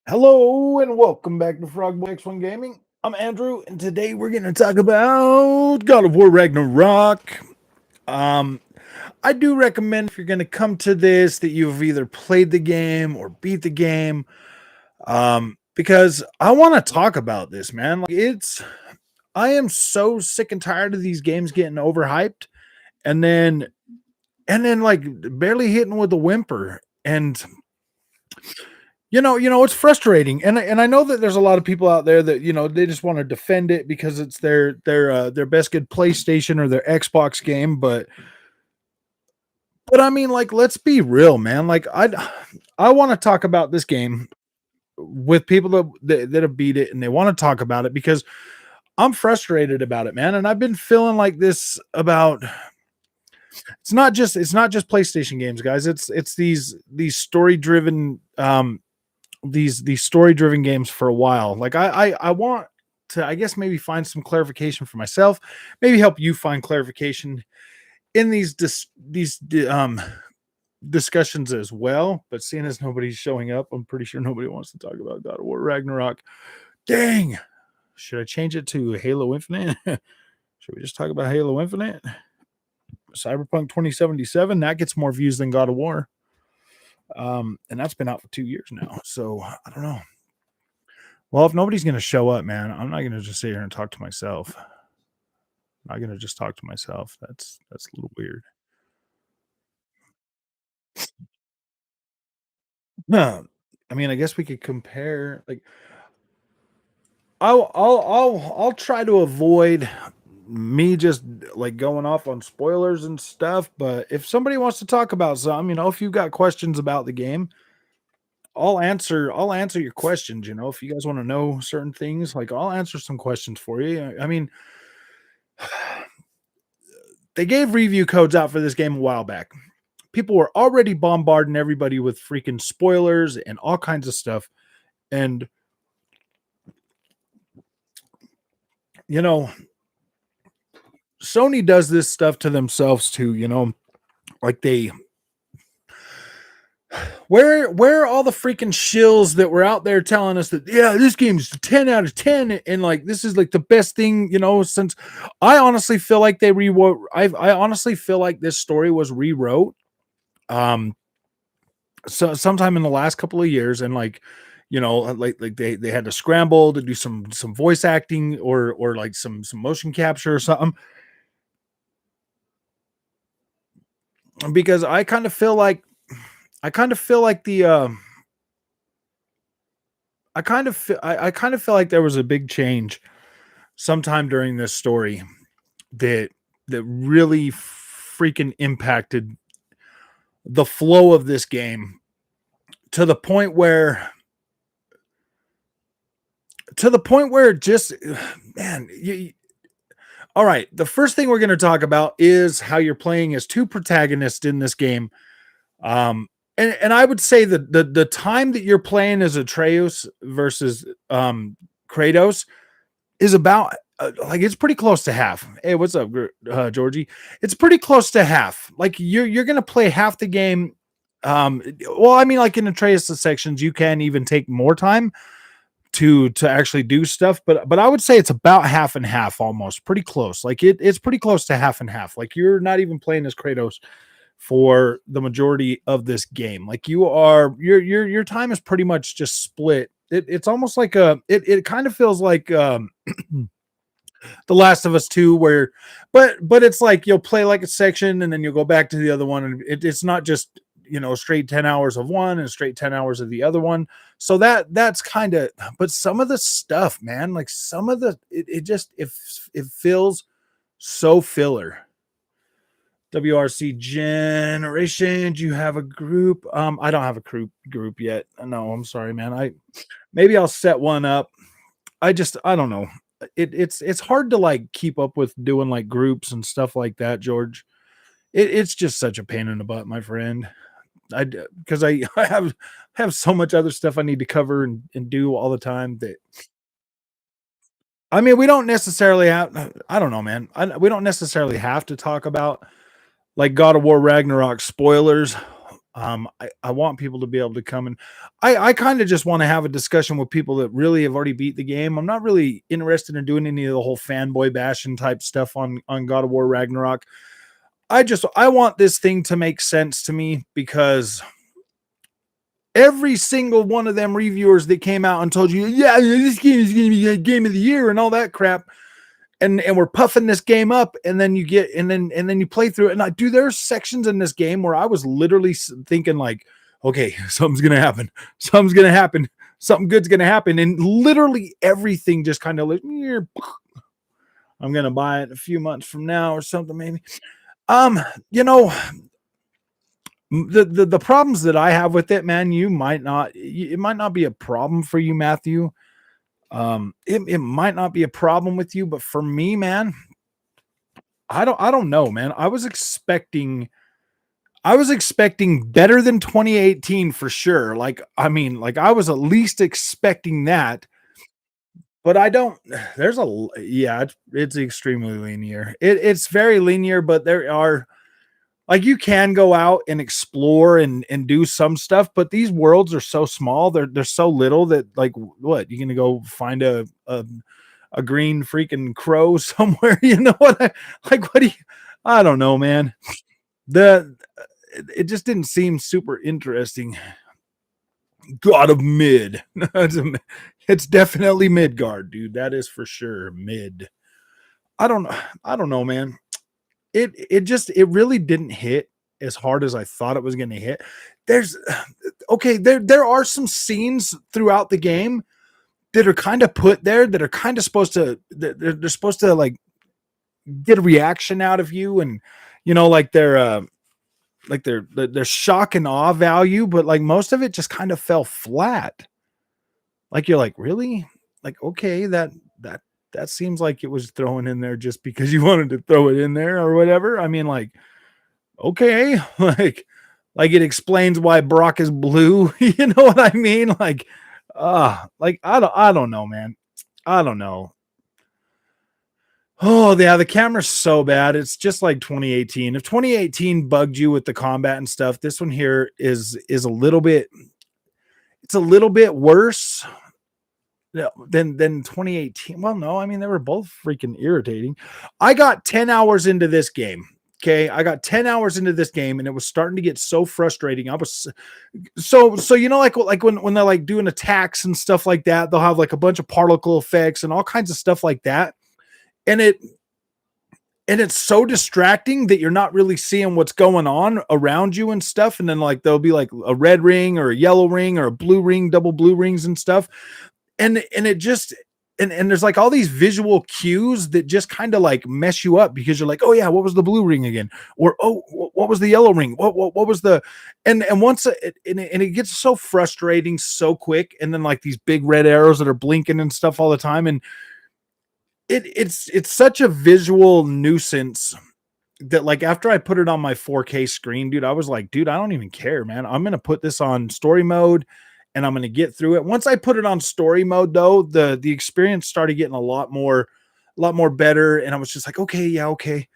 Hello and welcome back to Frogboy X1 Gaming. I'm Andrew, and today we're going to talk about God of War Ragnarok. Um, I do recommend if you're going to come to this that you've either played the game or beat the game, because I want to talk about this, man. I am so sick and tired of these games getting overhyped and then like barely hitting with a whimper. And it's frustrating, and I know that there's a lot of people out there that they just want to defend it because it's their best good PlayStation or their Xbox game, but I mean, like, let's be real, man. Like, I want to talk about this game with people that have beat it and they want to talk about it because I'm frustrated about it, man. And I've been feeling like this about it's not just PlayStation games, guys. It's these story driven these story driven games for a while. Like I want to, I guess, maybe find some clarification for myself, maybe help you find clarification in these discussions as well. But seeing as nobody's showing up, I'm pretty sure nobody wants to talk about God of War Ragnarok. Dang, should I change it to Halo Infinite? Should we just talk about Halo Infinite? Cyberpunk 2077, that gets more views than God of War. And that's been out for 2 years now. So I don't know. Well, if nobody's going to show up, man, I'm not going to just sit here and talk to myself. I'm not going to just talk to myself. That's a little weird. No, I mean, I guess we could compare. Like, I'll try to avoid me just like going off on spoilers and stuff. But if somebody wants to talk about some, if you've got questions about the game, I'll answer your questions. If you guys want to know certain things, like, I'll answer some questions for you. I mean, they gave review codes out for this game a while back. People were already bombarding everybody with freaking spoilers and all kinds of stuff. And you know, Sony does this stuff to themselves too, like they where are all the freaking shills that were out there telling us that, yeah, this game's 10 out of 10 and like this is like the best thing, since I honestly feel like they rewrote I honestly feel like this story was rewrote um so sometime in the last couple of years, and like, like they had to scramble to do some voice acting or like some motion capture or something, because I kind of feel like the I kind of feel like there was a big change sometime during this story that really freaking impacted the flow of this game to the point where it just man, all right, the first thing we're going to talk about is how you're playing as two protagonists in this game. And I would say that the time that you're playing as Atreus versus Kratos is about like, it's pretty close to half. Hey, what's up, Georgie? It's pretty close to half. Like, you're gonna play half the game. Well, I mean, like in Atreus sections, you can even take more time to actually do stuff, but I would say it's about half and half, almost pretty close. Like, it's pretty close to half and half. Like, you're not even playing as Kratos for the majority of this game. Like, your time is pretty much just split. It's almost like it kind of feels like The Last of Us 2, where but it's like you'll play like a section and then you'll go back to the other one, and it's not just, straight 10 hours of one and straight 10 hours of the other one. So that's kind of, but some of the stuff, man, like some of the it just it feels so filler. WRC generation. Do you have a group? I don't have a group yet. No, I'm sorry, man. Maybe I'll set one up. I don't know. It's hard to like keep up with doing like groups and stuff like that, George. It's just such a pain in the butt, my friend. Because I have so much other stuff I need to cover and do all the time that, I mean, we don't necessarily have, I don't know, man. We don't necessarily have to talk about like God of War Ragnarok spoilers, I want people to be able to come and I kind of just want to have a discussion with people that really have already beat the game. I'm not really interested in doing any of the whole fanboy bashing type stuff on God of War Ragnarok. I want this thing to make sense to me because every single one of them reviewers that came out and told you, yeah, this game is going to be a game of the year and all that crap, and we're puffing this game up, and then you get and then you play through it, and I do. There's sections in this game where I was literally thinking like, okay, something's gonna happen, something's gonna happen, something good's gonna happen, and literally everything just kind of like, I'm gonna buy it a few months from now or something maybe. You know, the problems that I have with it, man, it might not be a problem for you, Matthew. It might not be a problem with you, but for me, man, I don't know, man. I was expecting better than 2018 for sure. Like, I mean, like I was at least expecting that, but I don't. Yeah, it's extremely linear. It's very linear, but there are like you can go out and explore and do some stuff, but these worlds are so small. They're so little that like what you're gonna go find a green freaking crow somewhere. You know what? Like what do you? I don't know, man. The it just didn't seem super interesting. God of mid. It's definitely Midgard, dude. That is for sure mid. I don't know, man. It really didn't hit as hard as I thought it was going to hit. There's okay, there are some scenes throughout the game that are kind of put there that are kind of supposed to they're supposed to like get a reaction out of you, and you know like their shock and awe value, but like most of it just kind of fell flat. Like you're like, really? Like, okay, that seems like it was thrown in there just because you wanted to throw it in there or whatever. I mean, like, okay, like it explains why Brock is blue. You know what I mean? Like I don't know, man. I don't know. Oh yeah, the camera's so bad. It's just like 2018. If 2018 bugged you with the combat and stuff, this one here is a little bit. It's a little bit worse than 2018. Well, no, I mean they were both freaking irritating. I got 10 hours into this game. Okay, I got 10 hours into this game, and it was starting to get so frustrating. I was so you know like when they're like doing attacks and stuff like that, they'll have like a bunch of particle effects and all kinds of stuff like that, and it's so distracting that you're not really seeing what's going on around you and stuff. And then like there'll be like a red ring or a yellow ring or a blue ring, double blue rings and stuff. And it just and there's like all these visual cues that just kind of like mess you up because you're like, oh yeah, what was the blue ring again? Or oh, what was the yellow ring? What was the and once it gets so frustrating so quick, and then like these big red arrows that are blinking and stuff all the time, and it's such a visual nuisance that like after I put it on my 4K screen, dude, I was like, dude, I don't even care, man. I'm gonna put this on story mode and I'm gonna get through it. Once I put it on story mode, though, the experience started getting a lot more better, and I was just like, okay, yeah, okay.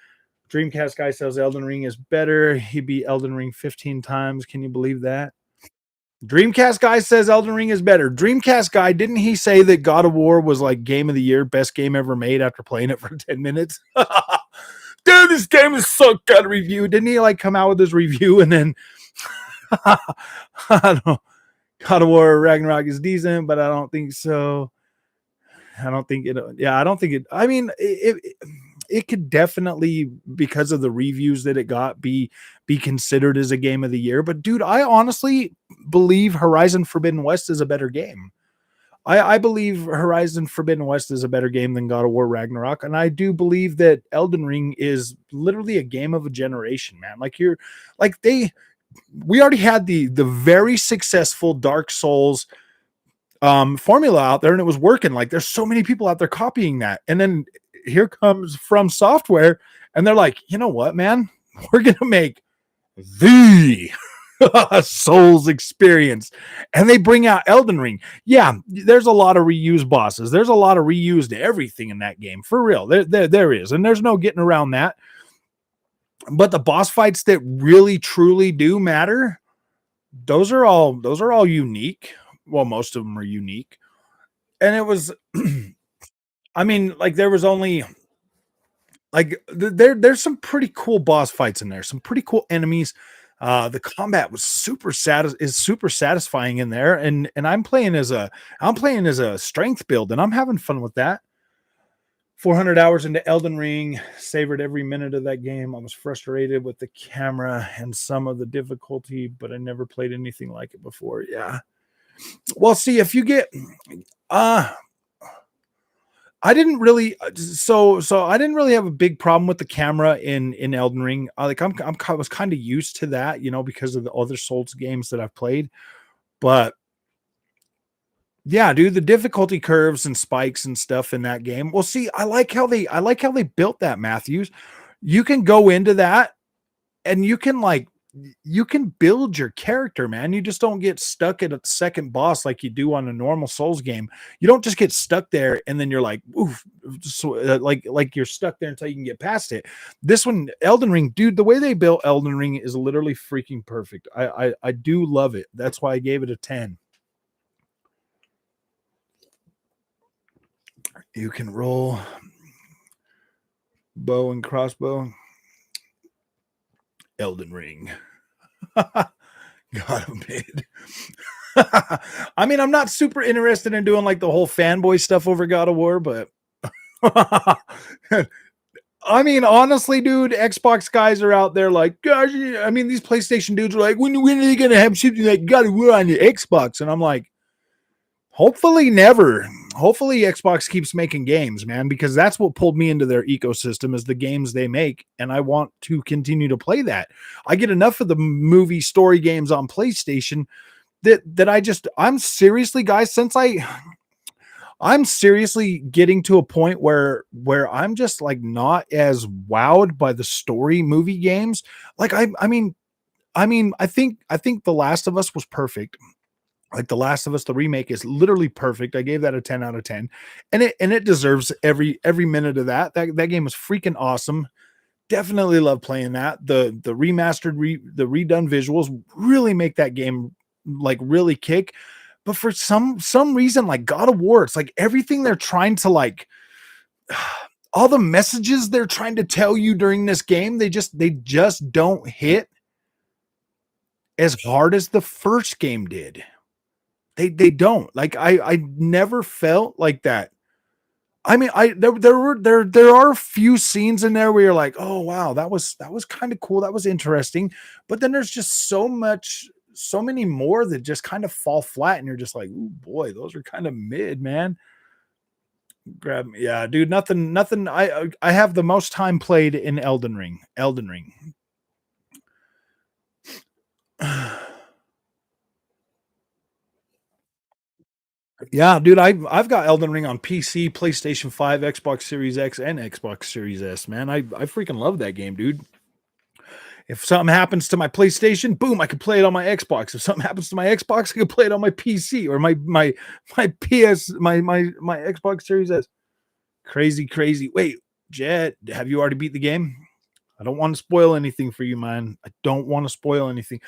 Dreamcast guy says Elden Ring is better. He beat Elden Ring 15 times. Can you believe that? Dreamcast guy says Elden Ring is better. Dreamcast guy, didn't he say that God of War was like game of the year, best game ever made after playing it for 10 minutes? Dude, this game is so good review. Didn't he like come out with his review and then I don't know. God of War Ragnarok is decent, but I don't think so. I don't think it. Yeah, I don't think it. I mean, it could definitely, because of the reviews that it got, be considered as a game of the year. But dude, I honestly believe Horizon Forbidden West is a better game. I believe Horizon Forbidden West is a better game than God of War Ragnarok, and I do believe that Elden Ring is literally a game of a generation, man. Like we already had the very successful Dark Souls formula out there, and it was working. Like there's so many people out there copying that, and then here comes From Software, and they're like, you know what, man, we're gonna make the Souls experience, and they bring out Elden Ring. Yeah, there's a lot of reused bosses. There's a lot of reused everything in that game, for real. There is, and there's no getting around that. But the boss fights that really truly do matter, those are all unique. Well, most of them are unique. And it was I mean, like there was only like there's some pretty cool boss fights in there, some pretty cool enemies. The combat was super satisfying in there, and I'm playing as a strength build, and I'm having fun with that. 400 hours into Elden Ring, savored every minute of that game. I was frustrated with the camera and some of the difficulty, but I never played anything like it before. Yeah. Well, see, if you get uh I didn't really so I didn't really have a big problem with the camera in Elden Ring. Like I was kind of used to that, because of the other Souls games that I've played. But yeah, dude, the difficulty curves and spikes and stuff in that game. Well, see, I like how they built that, Matthews. You can go into that and you can build your character, man. You just don't get stuck at a second boss like you do on a normal Souls game. You don't just get stuck there and then you're like, oof, like you're stuck there until you can get past it. This one, Elden Ring, dude, the way they built Elden Ring is literally freaking perfect. I do love it. That's why I gave it a 10. You can roll bow and crossbow. Elden Ring. God, I'm mid. I mean, I'm not super interested in doing like the whole fanboy stuff over God of War, but I mean, honestly, dude, Xbox guys are out there like, gosh, I mean, these PlayStation dudes are like, when are they gonna have something like God of War on your Xbox? And I'm like, hopefully never. Hopefully Xbox keeps making games, man, because that's what pulled me into their ecosystem is the games they make, and I want to continue to play that. I get enough of the movie story games on PlayStation that I'm seriously, guys, since I'm seriously getting to a point where I'm just like not as wowed by the story movie games. Like I think The Last of Us was perfect. Like The Last of Us, the remake is literally perfect. I gave that a 10 out of 10. And it deserves every minute of that. That game was freaking awesome. Definitely love playing that. The the redone visuals really make that game like really kick. But for some reason, like God of War, it's like everything they're trying to like all the messages they're trying to tell you during this game, they just don't hit as hard as the first game did. They don't. Like I never felt like that. I mean, there are a few scenes in there where you're like, oh wow, that was kind of cool. That was interesting. But then there's just so many more that just kind of fall flat, and you're just like, oh boy, those are kind of mid, man. Grab me. Yeah, dude, nothing. I have the most time played in Elden Ring. Elden Ring. Yeah, dude, I've got Elden Ring on PC, PlayStation 5, Xbox Series X, and Xbox Series S, man. I freaking love that game, dude. If something happens to my PlayStation, boom, I can play it on my Xbox. If something happens to my Xbox, I can play it on my PC or my PS, my Xbox Series S. Crazy, crazy. Wait, Jet, have you already beat the game? I don't want to spoil anything for you, man. I don't want to spoil anything.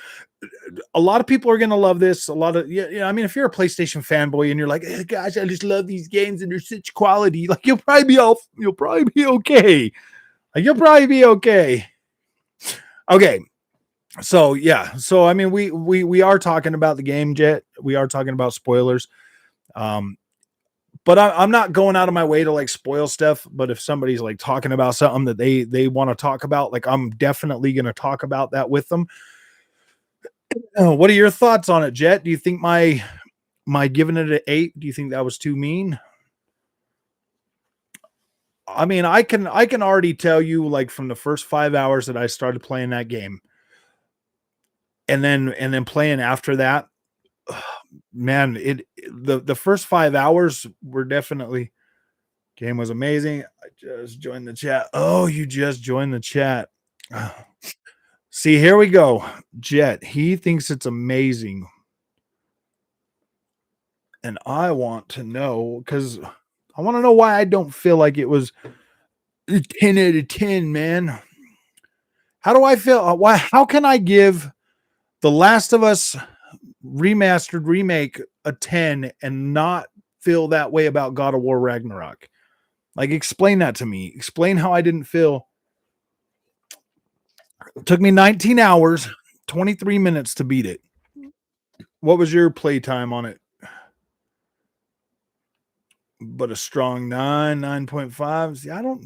A lot of people are gonna love this. A lot of yeah. I mean, if you're a PlayStation fanboy and you're like, gosh, I just love these games and they're such quality, like you'll probably be okay. Like you'll probably be okay. Okay, so yeah, so I mean, we are talking about the game, Jet. We are talking about spoilers. Um, but I'm not going out of my way to like spoil stuff. But if somebody's like talking about something that they want to talk about, like I'm definitely going to talk about that with them. What are your thoughts on it, Jet? Do you think my giving it an 8? Do you think that was too mean? I mean, I can already tell you like from the first 5 hours that I started playing that game, and then playing after that, man, the first 5 hours were definitely game was amazing. I just joined the chat. Oh, you just joined the chat. See, here we go. Jet, he thinks it's amazing. And I want to know because I want to know why I don't feel like it was a 10 out of 10, man. How do I feel? Why? How can I give The Last of Us remastered remake a 10 and not feel that way about God of War Ragnarok? Like, explain that to me. Explain how I didn't feel. It took me 19 hours, 23 minutes to beat it. What was your playtime on it? But a strong 9, 9.5. See, I don't,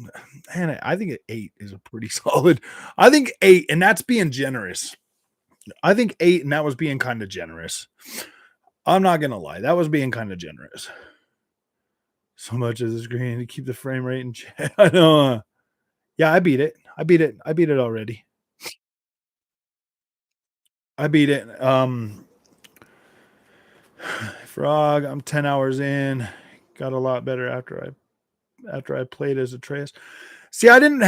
man, I think an 8 is a pretty solid. I think 8, and that's being generous. I think 8, and that was being kind of generous. I'm not gonna lie, that was being kind of generous. So much of the screen to keep the frame rate in check. I know. Yeah, I beat it. I beat it. I beat it already. I beat it. Frog, I'm 10 hours in. Got a lot better after I played as Atreus. See, I didn't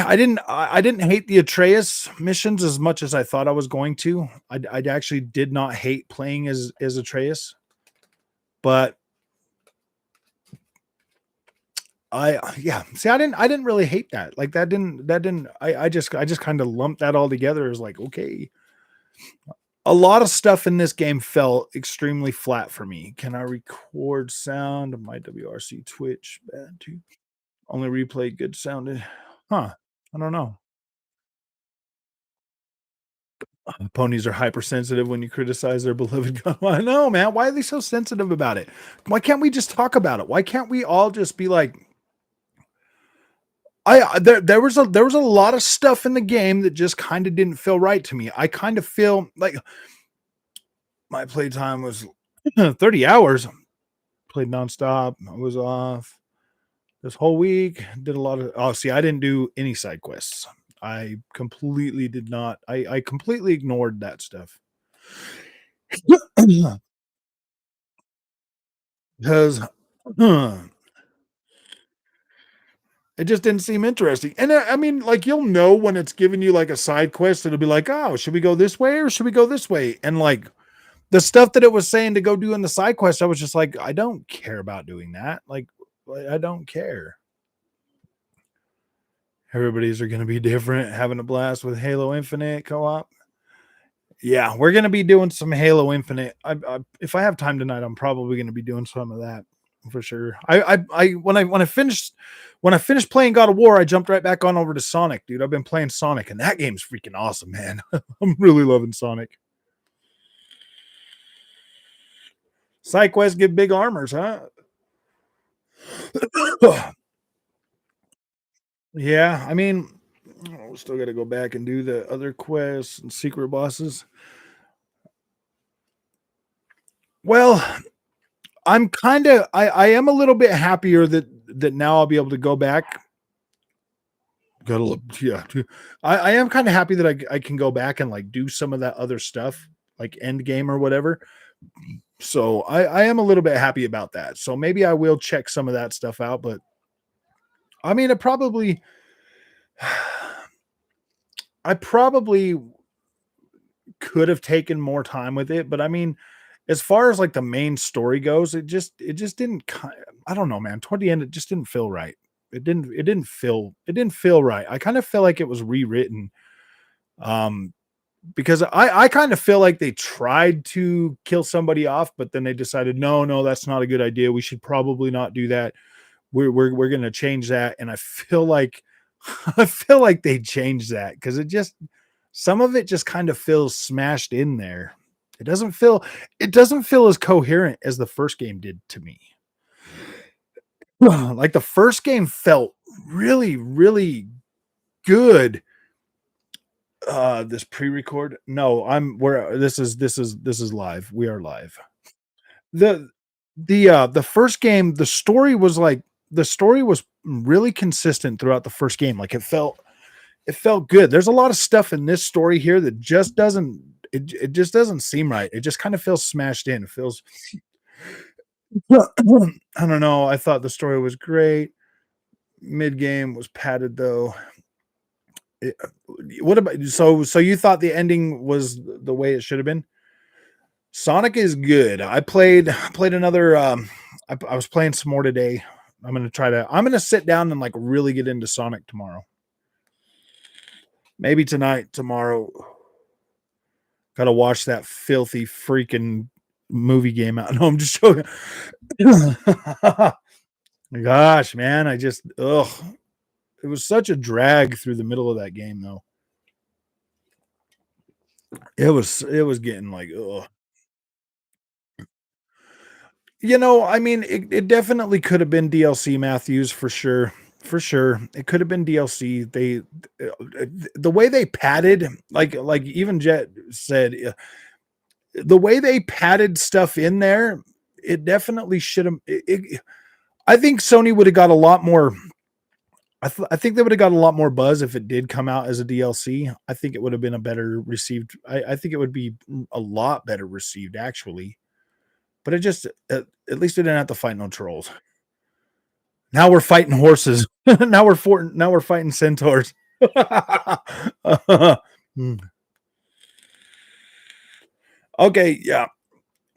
hate the Atreus missions as much as I thought I was going to. I actually did not hate playing as Atreus, but yeah. See, I didn't really hate that. Like that didn't I just kind of lumped that all together as like, okay. A lot of stuff in this game fell extremely flat for me. Can I record sound? My WRC Twitch bad too. Only replay good sounded. Huh. I don't know. Ponies are hypersensitive when you criticize their beloved god. I know, man. Why are they so sensitive about it? Why can't we just talk about it? Why can't we all just be like, there was a lot of stuff in the game that just kind of didn't feel right to me. I kind of feel like my playtime was 30 hours. Played nonstop. I was off this whole week. Did a lot of. Oh, see, I didn't do any side quests. I completely did not. I completely ignored that stuff because it just didn't seem interesting. And I mean, like you'll know when it's giving you like a side quest, it'll be like, oh, should we go this way or should we go this way? And like the stuff that it was saying to go do in the side quest, I was just like, I don't care about doing that. Like, I don't care. Everybody's are going to be different. Having a blast with Halo Infinite co-op. Yeah, we're going to be doing some Halo Infinite. If I have time tonight, I'm probably going to be doing some of that for sure. When I finished playing God of War, I jumped right back on over to Sonic, dude. I've been playing Sonic, and that game's freaking awesome, man. I'm really loving Sonic. Side quests give big armors, huh? Yeah, I mean, we still got to go back and do the other quests and secret bosses. Well, I am a little bit happier that now I'll be able to go back. Gotta look, yeah. I am kind of happy that I can go back and like do some of that other stuff, like end game or whatever. So I am a little bit happy about that. So maybe I will check some of that stuff out. But I mean, I probably could have taken more time with it, but I mean, as far as like the main story goes, it just didn't I don't know, man. Toward the end, it just didn't feel right. It didn't feel right. I kind of feel like it was rewritten. Um, because I kind of feel like they tried to kill somebody off, but then they decided, no, that's not a good idea. We should probably not do that. We're gonna change that. And I feel like I feel like they changed that because some of it just kind of feels smashed in there. It doesn't feel as coherent as the first game did to me. Like the first game felt really, really good. This pre-record. No, this is live. We are live. The the first game, the story was really consistent throughout the first game. Like it felt good. There's a lot of stuff in this story here that it just doesn't seem right. It just kind of feels smashed in. It feels I don't know. I thought the story was great. Mid game was padded though. It, what about so you thought the ending was the way it should have been? Sonic is good. I played another I was playing some more today. I'm gonna sit down and like really get into Sonic tomorrow. Maybe tonight, tomorrow. Gotta wash that filthy freaking movie game out. No, I'm just joking. Gosh, man, I just ugh. It was such a drag through the middle of that game, though. It was getting like, ugh. I mean, it definitely could have been DLC, Matthews, for sure. For sure. It could have been DLC. The way they padded, like even Jet said, the way they padded stuff in there, it definitely should have. I think Sony would have got a lot more. I think they would have got a lot more buzz if it did come out as a DLC. I think it would have been a better received. I think it would be a lot better received, actually. But it just, at least we didn't have to fight no trolls. Now we're fighting horses. Now we're fighting centaurs. Hmm. Okay, yeah.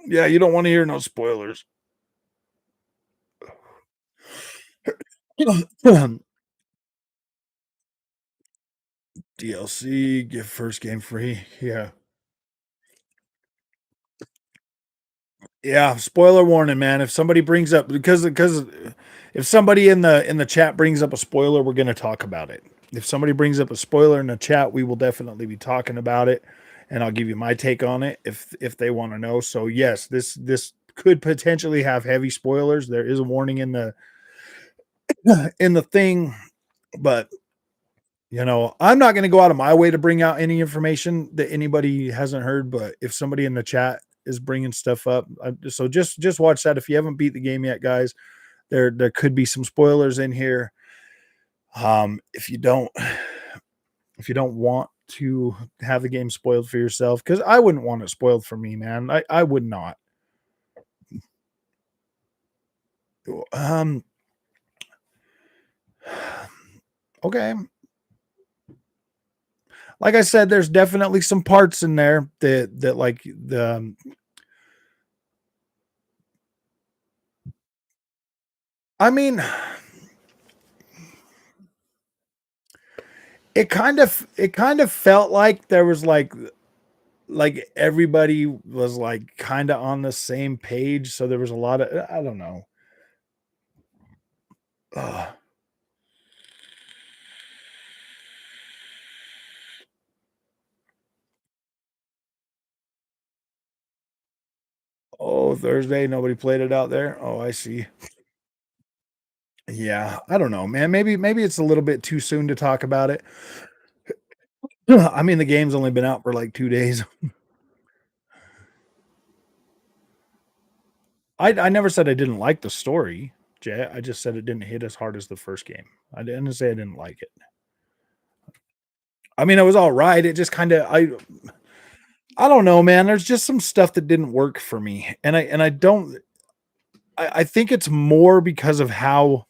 Yeah, you don't want to hear no spoilers. DLC, give first game free. Yeah. Yeah, spoiler warning, man. If somebody brings up because if somebody in the chat brings up a spoiler, we're going to talk about it. If somebody brings up a spoiler in the chat, we will definitely be talking about it, and I'll give you my take on it if they want to know. So yes, this could potentially have heavy spoilers. There is a warning in the in the thing, but I'm not going to go out of my way to bring out any information that anybody hasn't heard. But if somebody in the chat is bringing stuff up, so just watch that. If you haven't beat the game yet, guys, there could be some spoilers in here. If you don't want to have the game spoiled for yourself, because I wouldn't want it spoiled for me, man. I would not. Um. Okay. Like I said, there's definitely some parts in there that like the I mean, it kind of felt like there was like everybody was like kind of on the same page, so there was a lot of I don't know. Ugh. Oh, Thursday, nobody played it out there. Oh, I see. Yeah, I don't know, man. Maybe it's a little bit too soon to talk about it. I mean, the game's only been out for like 2 days. I never said I didn't like the story, Jay. I just said it didn't hit as hard as the first game. I didn't say I didn't like it. I mean, it was all right. It just kind of I don't know, man. There's just some stuff that didn't work for me, and I don't. I think it's more because of how.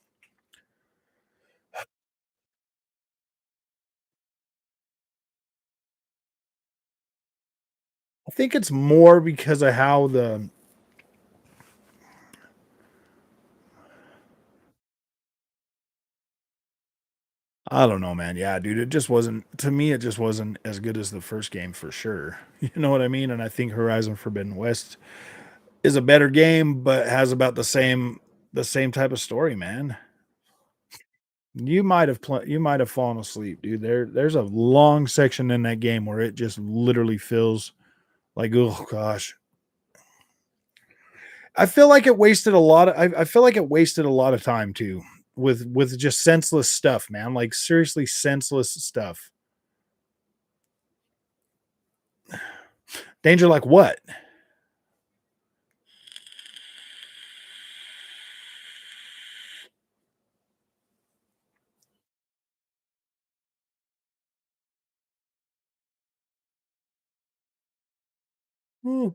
I think it's more because of how the. I don't know, man. Yeah, dude. It just wasn't to me. It just wasn't as good as the first game for sure. You know what I mean? And I think Horizon Forbidden West is a better game, but has about the same type of story, man. You might have fallen asleep, dude. There's a long section in that game where it just literally feels like, oh gosh. I feel like it wasted a lot of I feel like it wasted a lot of time too with just senseless stuff, man. Like seriously senseless stuff. Danger like what? Hmm.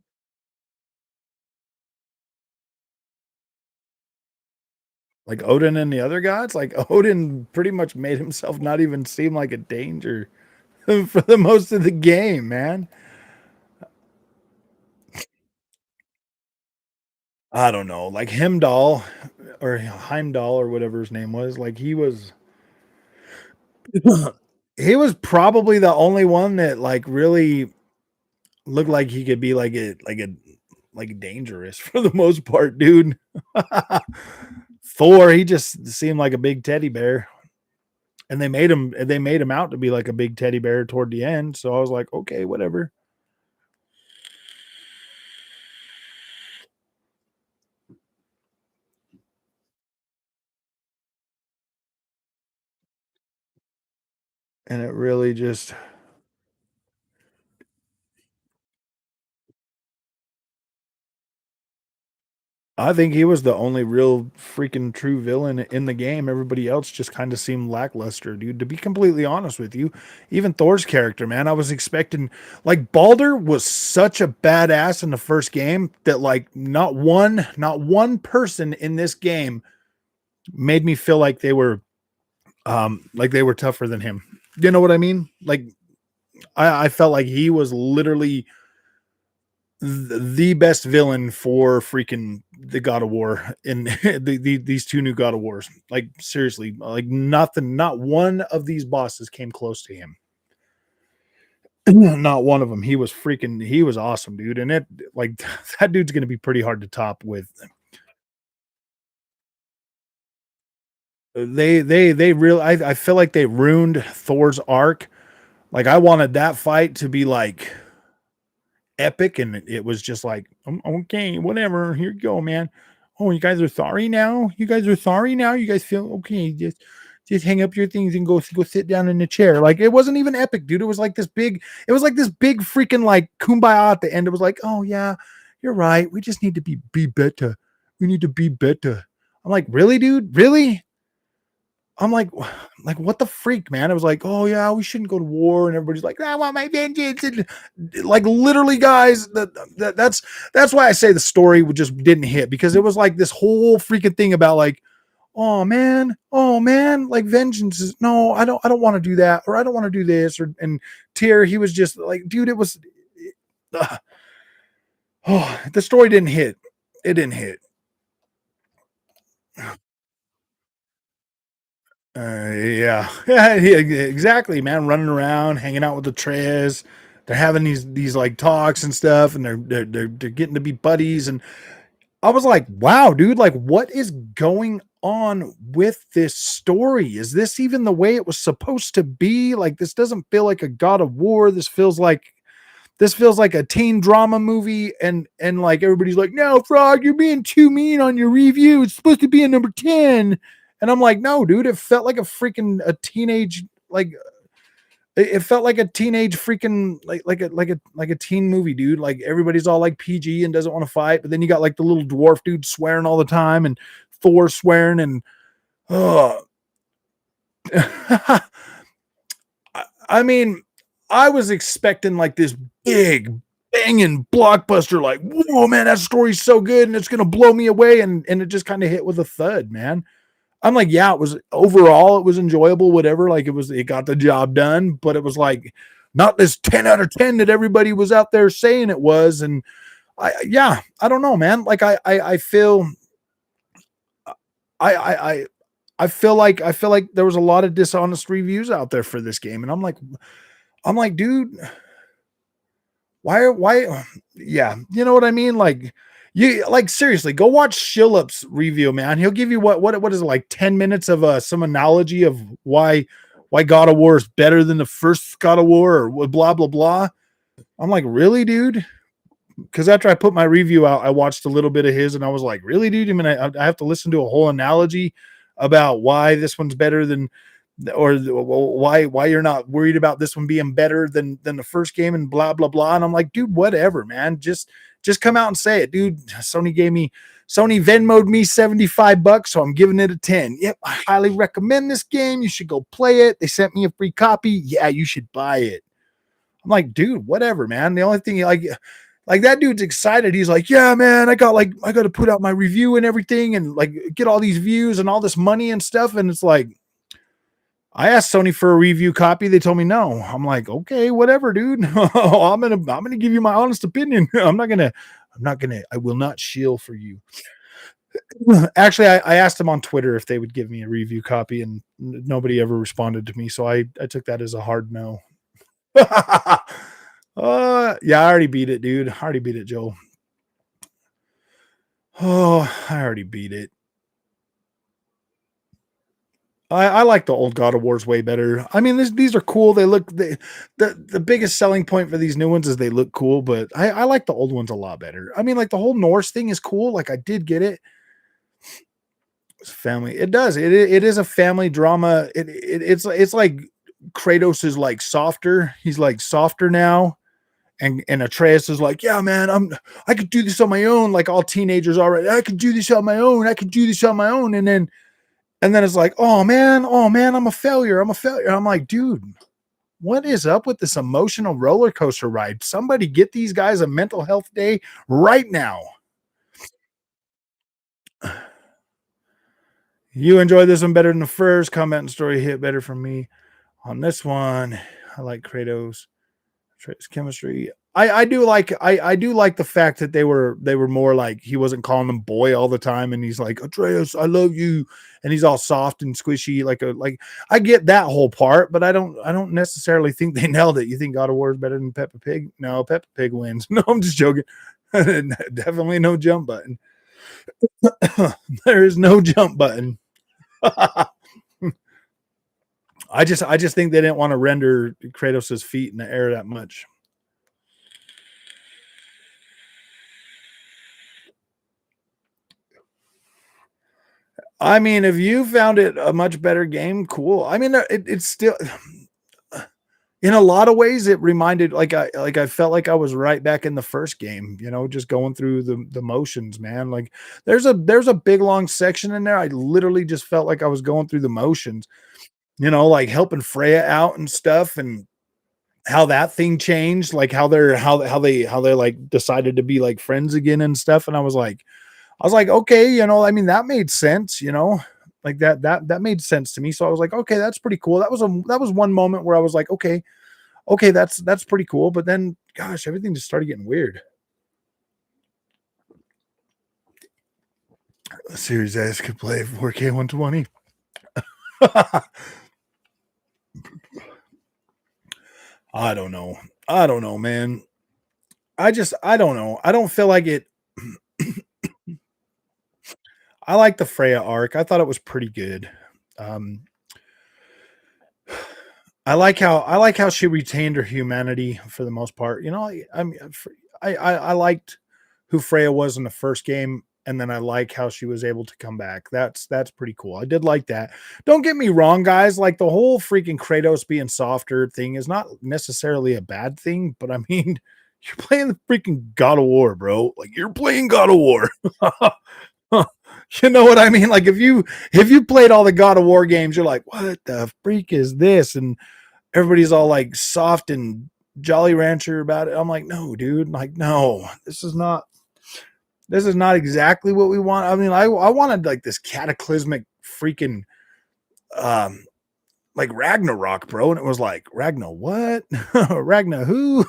Like Odin and the other gods? Like Odin pretty much made himself not even seem like a danger for the most of the game, man. I don't know. Like Himdall or Heimdall or whatever his name was, like he was probably the only one that like really looked like he could be like dangerous for the most part, dude. Thor, he just seemed like a big teddy bear. And they made him out to be like a big teddy bear toward the end. So I was like, okay, whatever. And it really just I think he was the only real freaking true villain in the game. Everybody else just kind of seemed lackluster, dude. To be completely honest with you, even Thor's character, man, I was expecting like Balder was such a badass in the first game that like not one person in this game made me feel like they were tougher than him. You know what I mean? Like I felt like he was literally the best villain for freaking the God of War in these two new God of Wars. Like seriously, like nothing, not one of these bosses came close to him. Not one of them. He was awesome, dude. And it like that dude's gonna be pretty hard to top with. They really I feel like they ruined Thor's arc. Like I wanted that fight to be like epic, and it was just like, okay, whatever. Here you go, man. Oh, you guys are sorry now. You guys are sorry now. You guys feel okay? Just hang up your things and go sit down in the chair. Like it wasn't even epic, dude. It was like this big. It was like this big freaking like kumbaya at the end. It was like, oh yeah, you're right. We just need to be better. We need to be better. I'm like, really, dude? Really? I'm like, what the freak, man? I was like, oh yeah, we shouldn't go to war, and everybody's like, I want my vengeance, and like literally, guys, that's why I say the story just didn't hit because it was like this whole freaking thing about like, oh man, like vengeance is no, I don't want to do that, or I don't want to do this, or and Tyr, he was just like, dude, it was, oh, the story didn't hit, it didn't hit. Yeah. Yeah, exactly, man. Running around, hanging out with the Trez. They're having these like talks and stuff, and they're getting to be buddies. And I was like, wow, dude, like what is going on with this story? Is this even the way it was supposed to be? Like this doesn't feel like a God of War. This feels like a teen drama movie, and like everybody's like, no, Frog, you're being too mean on your review. It's supposed to be a number 10. And I'm like, no, dude, it felt like a teenage, like it felt like a teenage freaking like a teen movie, dude. Like everybody's all like PG and doesn't want to fight, but then you got like the little dwarf dude swearing all the time and Thor swearing and oh I mean, I was expecting like this big banging blockbuster, like, whoa, man, that story's so good and it's gonna blow me away. And it just kind of hit with a thud, man. I'm like, yeah, it was overall, it was enjoyable, whatever. Like it got the job done, but it was like not this 10 out of 10 that everybody was out there saying it was. And yeah, I don't know, man. Like I feel I I I I feel like there was a lot of dishonest reviews out there for this game, and I'm like, dude, why yeah, you know what I mean? Like you like seriously, go watch Shillup's review, man. He'll give you what is it, like 10 minutes of some analogy of why God of War is better than the first God of War or blah blah blah. I'm like, really, dude? Because after I put my review out, I watched a little bit of his, and I was like, really, dude? I mean, I have to listen to a whole analogy about why this one's better than, or why you're not worried about this one being better than the first game, and blah blah blah. And I'm like, dude, whatever, man. Just come out and say it, dude. Sony Venmoed me $75, so I'm giving it a 10. Yep, I highly recommend this game. You should go play it. They sent me a free copy. Yeah, you should buy it. I'm like, dude, whatever, man. The only thing like that dude's excited. He's like, yeah, man, I got to put out my review and everything and like get all these views and all this money and stuff. And it's like, I asked Sony for a review copy. They told me no. I'm like, okay, whatever, dude. I'm gonna give you my honest opinion. I will not shield for you. Actually, I asked them on Twitter if they would give me a review copy, and nobody ever responded to me. So I took that as a hard no. Yeah, I already beat it, dude. I already beat it, Joel. Oh, I already beat it. I like the old God of Wars way better. I mean, these are cool. The biggest selling point for these new ones is they look cool, but I like the old ones a lot better. I mean, like the whole Norse thing is cool. Like I did get it. It's family. It does. It is a family drama. It's like Kratos is like softer. He's like softer now. And Atreus is like, yeah, man, I could do this on my own. Like all teenagers already, I could do this on my own. I could do this on my own. And then it's like, oh man, I'm a failure. I'm a failure. I'm like, dude, what is up with this emotional roller coaster ride? Somebody get these guys a mental health day right now. You enjoyed this one better than the first. Combat and story hit better for me on this one. I like Kratos. Chemistry. I do like the fact that they were more like he wasn't calling them boy all the time, and he's like, Atreus, I love you, and he's all soft and squishy like I get that whole part, but I don't necessarily think they nailed it. You think God of War is better than Peppa Pig? No, Peppa Pig wins. No, I'm just joking. Definitely no jump button. There is no jump button. I just think they didn't want to render Kratos' feet in the air that much. I mean, if you found it a much better game, cool. I mean, it's still in a lot of ways it reminded I felt like I was right back in the first game, just going through the motions, man. Like there's a big long section in there. I literally just felt like I was going through the motions, like helping Freya out and stuff, and how that thing changed, like how they like decided to be like friends again and stuff. And I was like, okay, I mean, that made sense, like that made sense to me. So I was like, okay, that's pretty cool. That was one moment where I was like, okay, that's pretty cool. But then, gosh, everything just started getting weird. Series S could play 4K 120. I don't know. I don't know, man. I don't know. I don't feel like it. I like the Freya arc. I thought it was pretty good. Um, I like how she retained her humanity for the most part. I mean, I liked who Freya was in the first game, and then I like how she was able to come back. That's pretty cool. I did like that. Don't get me wrong, guys. Like the whole freaking Kratos being softer thing is not necessarily a bad thing, but I mean, you're playing the freaking God of War, bro. Like you're playing God of War. You know what I mean? Like if you played all the God of War games, you're like, what the freak is this? And everybody's all like soft and Jolly Rancher about it. I'm like, no, dude. Like, no, this is not exactly what we want. I mean, I wanted like this cataclysmic freaking um like Ragnarok, bro. And it was like, Ragna what? Ragna who?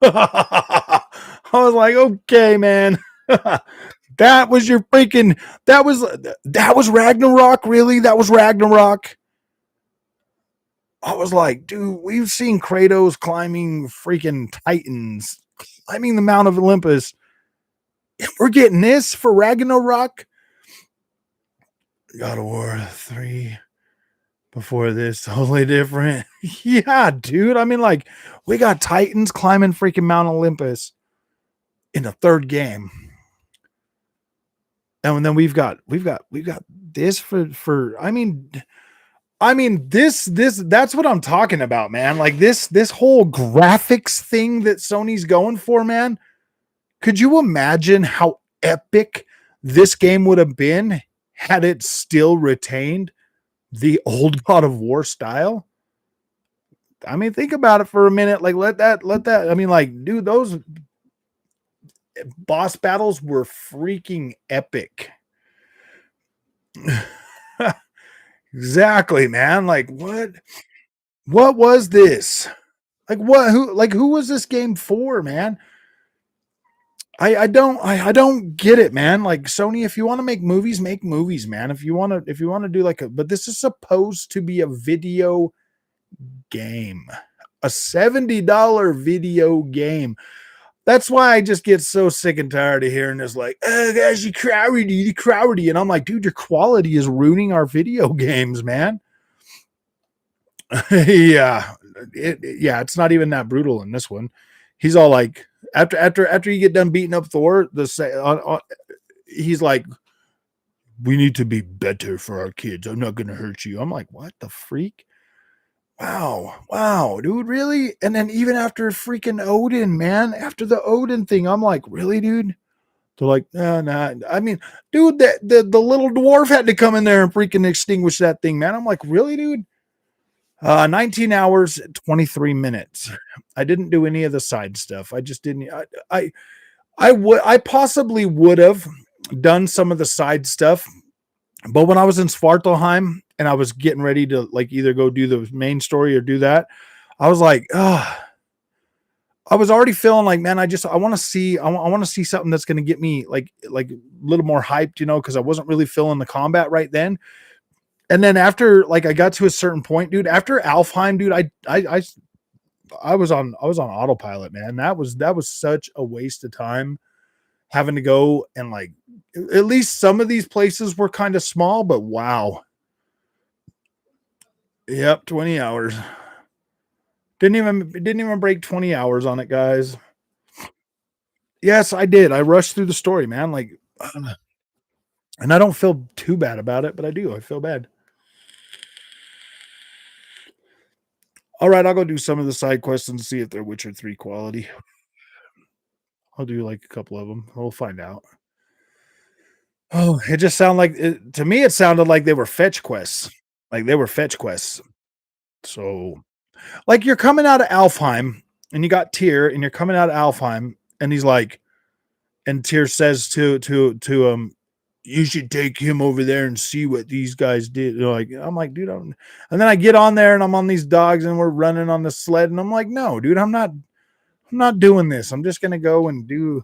I was like, okay, man. That was your freaking that was Ragnarok, really? That was Ragnarok. I was like, dude, we've seen Kratos climbing freaking Titans, climbing the Mount of Olympus. We're getting this for Ragnarok. God of War 3 before this, totally different. Yeah, dude. I mean, like, we got Titans climbing freaking Mount Olympus in the third game. And then we've got this for I mean this that's what I'm talking about, man. Like this whole graphics thing that Sony's going for, man. Could you imagine how epic this game would have been had it still retained the old God of War style? I mean, think about it for a minute. Like let that I mean, like, dude, those boss battles were freaking epic. Exactly, man. Like what was this? Who was this game for, man? I don't get it, man. Like Sony, if you want to make movies, man. If you want to do like but this is supposed to be a video game. A $70 video game. That's why I just get so sick and tired of hearing this, like, oh gosh, you crowdy. And I'm like, dude, your quality is ruining our video games, man. Yeah. Yeah, it's not even that brutal in this one. He's all like, after you get done beating up Thor, he's like, we need to be better for our kids. I'm not gonna hurt you. I'm like, what the freak? Wow, dude, really? And then even after freaking Odin, man, after the Odin thing, I'm like, really, dude? They're like, no, nah. I mean, dude, the little dwarf had to come in there and freaking extinguish that thing, man. I'm like, really, dude? 19 hours, 23 minutes. I didn't do any of the side stuff. I just didn't. I possibly would have done some of the side stuff, but when I was in Svartalheim and I was getting ready to like either go do the main story or do that, I was like, I was already feeling like, man, I want to see, I want to see something that's going to get me like a little more hyped, because I wasn't really feeling the combat right then. And then after like I got to a certain point, dude, after Alfheim, dude, I was on autopilot, man. That was such a waste of time having to go and like at least some of these places were kind of small, but wow. Yep, 20 hours. Didn't even break 20 hours on it, guys. Yes, I did. I rushed through the story, man. Like and I don't feel too bad about it, but I do. I feel bad. All right, I'll go do some of the side quests and see if they're Witcher 3 quality. I'll do like a couple of them. We'll find out. Oh, it just sounded like to me it sounded like they were fetch quests. Like they were fetch quests. So like you're coming out of Alfheim and you got Tyr and you're coming out of Alfheim and he's like and Tyr says to you should take him over there and see what these guys did. Like I'm like, dude, and then I get on there and I'm on these dogs and we're running on the sled and I'm like, no, dude, I'm not doing this. I'm just gonna go and do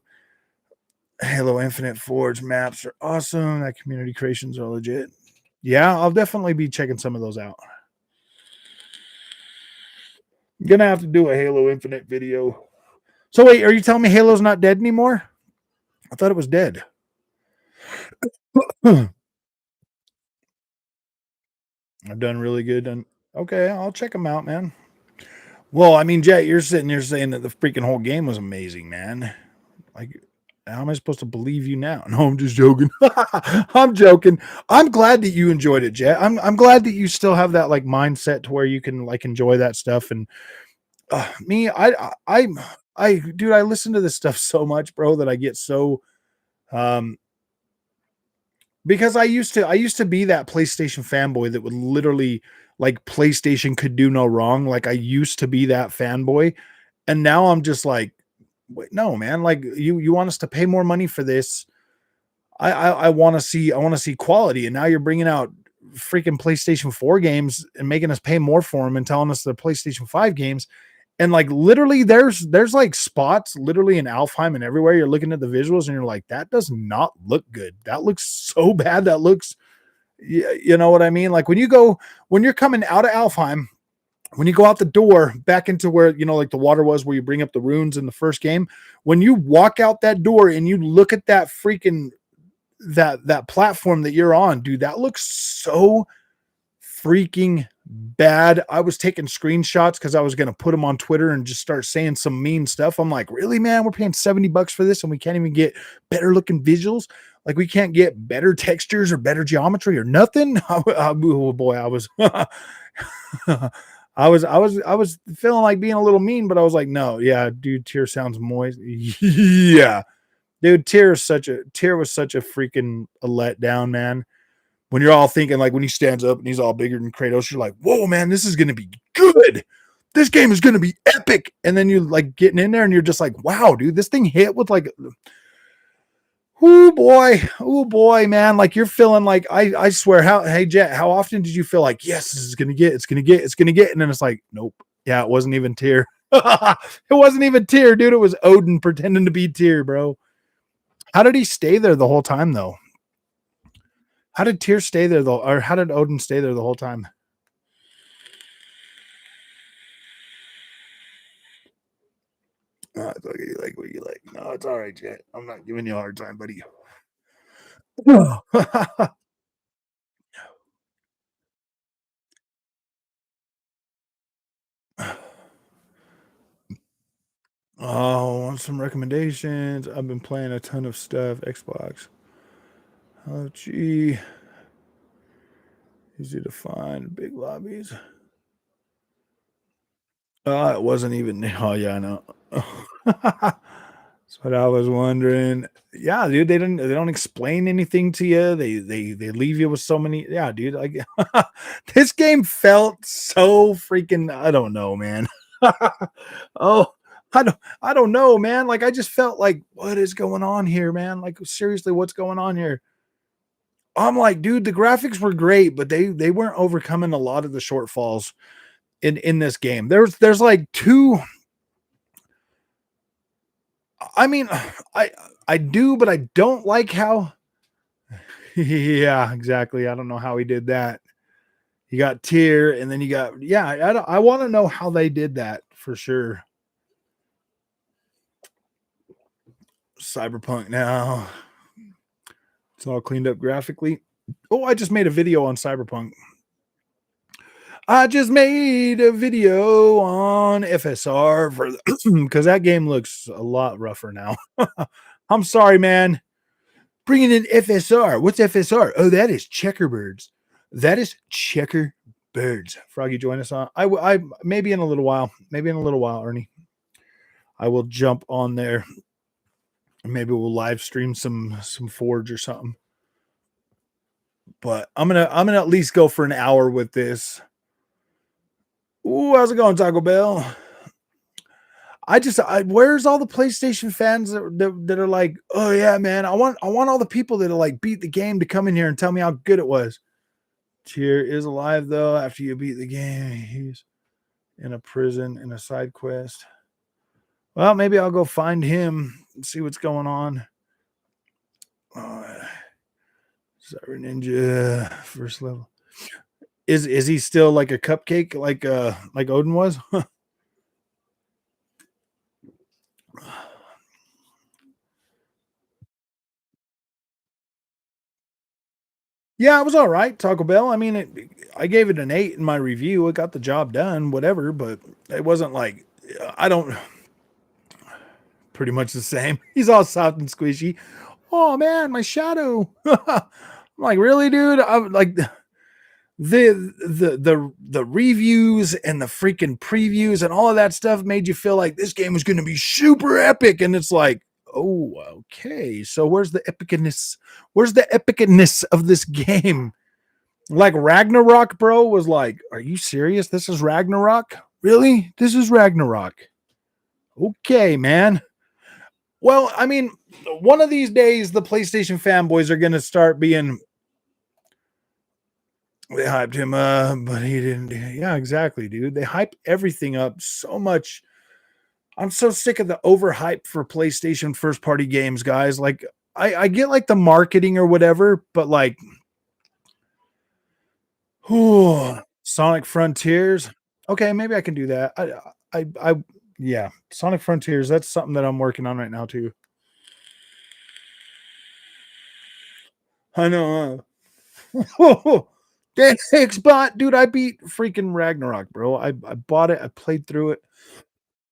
Halo Infinite Forge maps are awesome. That community creations are legit. Yeah, I'll definitely be checking some of those out. I'm gonna have to do a Halo Infinite video. So wait, are you telling me Halo's not dead anymore? I thought it was dead. I've done really good. And okay, I'll check them out, man. Well, I mean, Jet, you're sitting here saying that the freaking whole game was amazing, man. Like, how am I supposed to believe you now? No, I'm just joking. I'm joking. I'm glad that you enjoyed it, Jet. I'm glad that you still have that like mindset to where you can like enjoy that stuff. And me, dude, I listen to this stuff so much, bro, that I get so um because I used to be that PlayStation fanboy that would literally like PlayStation could do no wrong. Like I used to be that fanboy, and now I'm just like, wait, no, man. Like you want us to pay more money for this? I want to see quality, and now you're bringing out freaking PlayStation 4 games and making us pay more for them and telling us they're PlayStation 5 games. And like literally, there's like spots literally in Alfheim and everywhere. You're looking at the visuals and you're like, that does not look good. That looks so bad. That looks, you know what I mean? Like when you're coming out of Alfheim, when you go out the door back into where like the water was, where you bring up the runes in the first game. When you walk out that door and you look at that freaking that platform that you're on, dude, that looks so freaking bad. I was taking screenshots because I was going to put them on Twitter and just start saying some mean stuff. I'm like, really, man? We're paying $70 for this and we can't even get better looking visuals. Like we can't get better textures or better geometry or nothing. Oh boy, I was, I was feeling like being a little mean, but I was like, no, yeah, dude, Tyr sounds moist. Yeah, dude, Tyr was such a freaking a letdown, man. When you're all thinking like when he stands up and he's all bigger than Kratos, you're like, whoa, man, this is gonna be good. This game is gonna be epic. And then you like getting in there and you're just like, wow, dude, this thing hit with like, oh boy, man. Like you're feeling like I swear, hey Jet, how often did you feel like, yes, this is it's gonna get, and then it's like, nope, yeah, it wasn't even Tyr. It wasn't even Tyr, dude. It was Odin pretending to be Tyr, bro. How did he stay there the whole time though? How did Tyr stay there though? Or how did Odin stay there the whole time? all right, Jet. I'm not giving you a hard time, buddy. Oh, want some recommendations? I've been playing a ton of stuff. Xbox. Oh, gee. Easy to find. Big lobbies. It wasn't even. Oh, yeah, I know. That's what I was wondering. Yeah, dude, they don't explain anything to you. They leave you with so many. Yeah, dude, like this game felt so freaking. I don't know, man. Oh, I don't know, man. Like I just felt like, what is going on here, man? Like seriously, what's going on here? I'm like, dude, the graphics were great, but they weren't overcoming a lot of the shortfalls in this game. There's like two. I mean, I I do, but I don't like how. Yeah, exactly. I don't know how he did that. You got tier, and then you got yeah. I want to know how they did that for sure. Cyberpunk now. It's all cleaned up graphically. Oh, I just made a video on Cyberpunk. I just made a video on FSR for because that game looks a lot rougher now. I'm sorry, man. Bringing in FSR. What's FSR? Oh, that is checkerbirds. That is checker birds. Froggy, join us on. I maybe in a little while. Maybe in a little while, Ernie. I will jump on there. Maybe we'll live stream some Forge or something. But I'm gonna at least go for an hour with this. Ooh, how's it going, Taco Bell? Where's all the PlayStation fans that are like, oh yeah, man, I want all the people that are like beat the game to come in here and tell me how good it was. Tyr is alive though. After you beat the game, he's in a prison in a side quest. Well, maybe I'll go find him and see what's going on. Cyber Ninja first level. Is he still like a cupcake like Odin was? Yeah, it was all right. Taco Bell. I mean, I gave it an 8 in my review. It got the job done, whatever. But it wasn't like I don't. Pretty much the same. He's all soft and squishy. Oh man, my shadow. I'm like, really, dude? I'm like the reviews and the freaking previews and all of that stuff made you feel like this game was going to be super epic, and it's like, oh, okay. So where's the epicness? Where's the epicness of this game? Like Ragnarok, bro, was like, are you serious? This is Ragnarok? Really? This is Ragnarok. Okay, man. Well, I mean, one of these days, the PlayStation fanboys are going to start being. They hyped him up, but he didn't. Yeah, exactly, dude. They hype everything up so much. I'm so sick of the overhype for PlayStation first party games, guys. Like, I get like the marketing or whatever, but like, whew, Sonic Frontiers. Okay, maybe I can do that. Yeah, Sonic Frontiers. That's something that I'm working on right now too. I know. Thanks, bot, dude. I beat freaking Ragnarok, bro. I bought it. I played through it.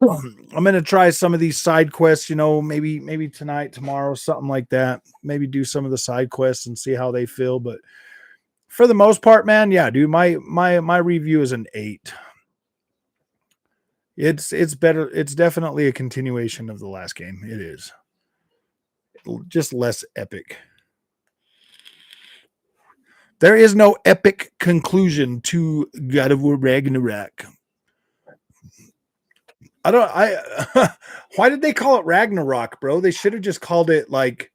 I'm gonna try some of these side quests. You know, maybe tonight, tomorrow, something like that. Maybe do some of the side quests and see how they feel. But for the most part, man, yeah, dude. My review is an 8. It's better. It's definitely a continuation of the last game. It is just less epic. There is no epic conclusion to God of War Ragnarok. I don't. Why did they call it Ragnarok, bro? They should have just called it like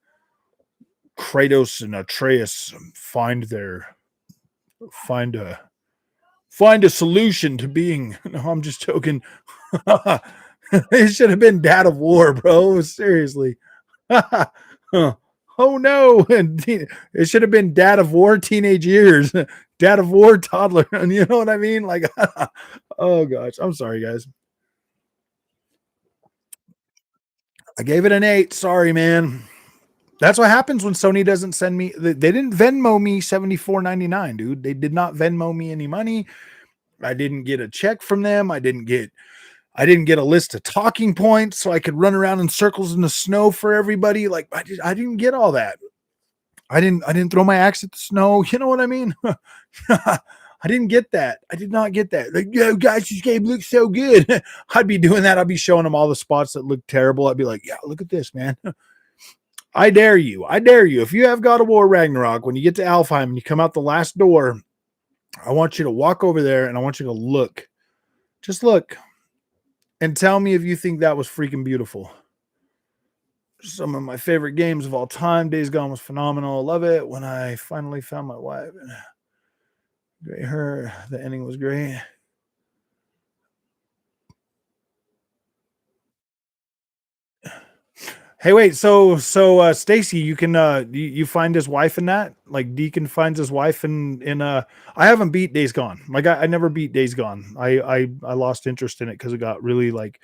Kratos and Atreus find a find a solution to being. No, I'm just joking. It should have been Dad of War, bro. Seriously. Oh no! It should have been Dad of War teenage years, Dad of War toddler. And you know what I mean? Like, oh gosh, I'm sorry, guys. I gave it an 8. Sorry, man. That's what happens when Sony doesn't send me. They didn't Venmo me $74.99, dude. They did not Venmo me any money. I didn't get a check from them. I didn't get a list of talking points so I could run around in circles in the snow for everybody. Like I didn't get all that. I didn't throw my axe at the snow. You know what I mean? I didn't get that. I did not get that. Like, yo, guys, this game looks so good. I'd be doing that. I'd be showing them all the spots that look terrible. I'd be like, yeah, look at this, man. I dare you. I dare you. If you have God of War Ragnarok, when you get to Alfheim and you come out the last door, I want you to walk over there and I want you to look. Just look and tell me if you think that was freaking beautiful. Some of my favorite games of all time. Days Gone was phenomenal. Love it. When I finally found my wife and the ending was great. Hey, wait. So, Stacy, you can you find his wife in that? Like Deacon finds his wife in. I haven't beat Days Gone. Like I never beat Days Gone. I lost interest in it because it got really like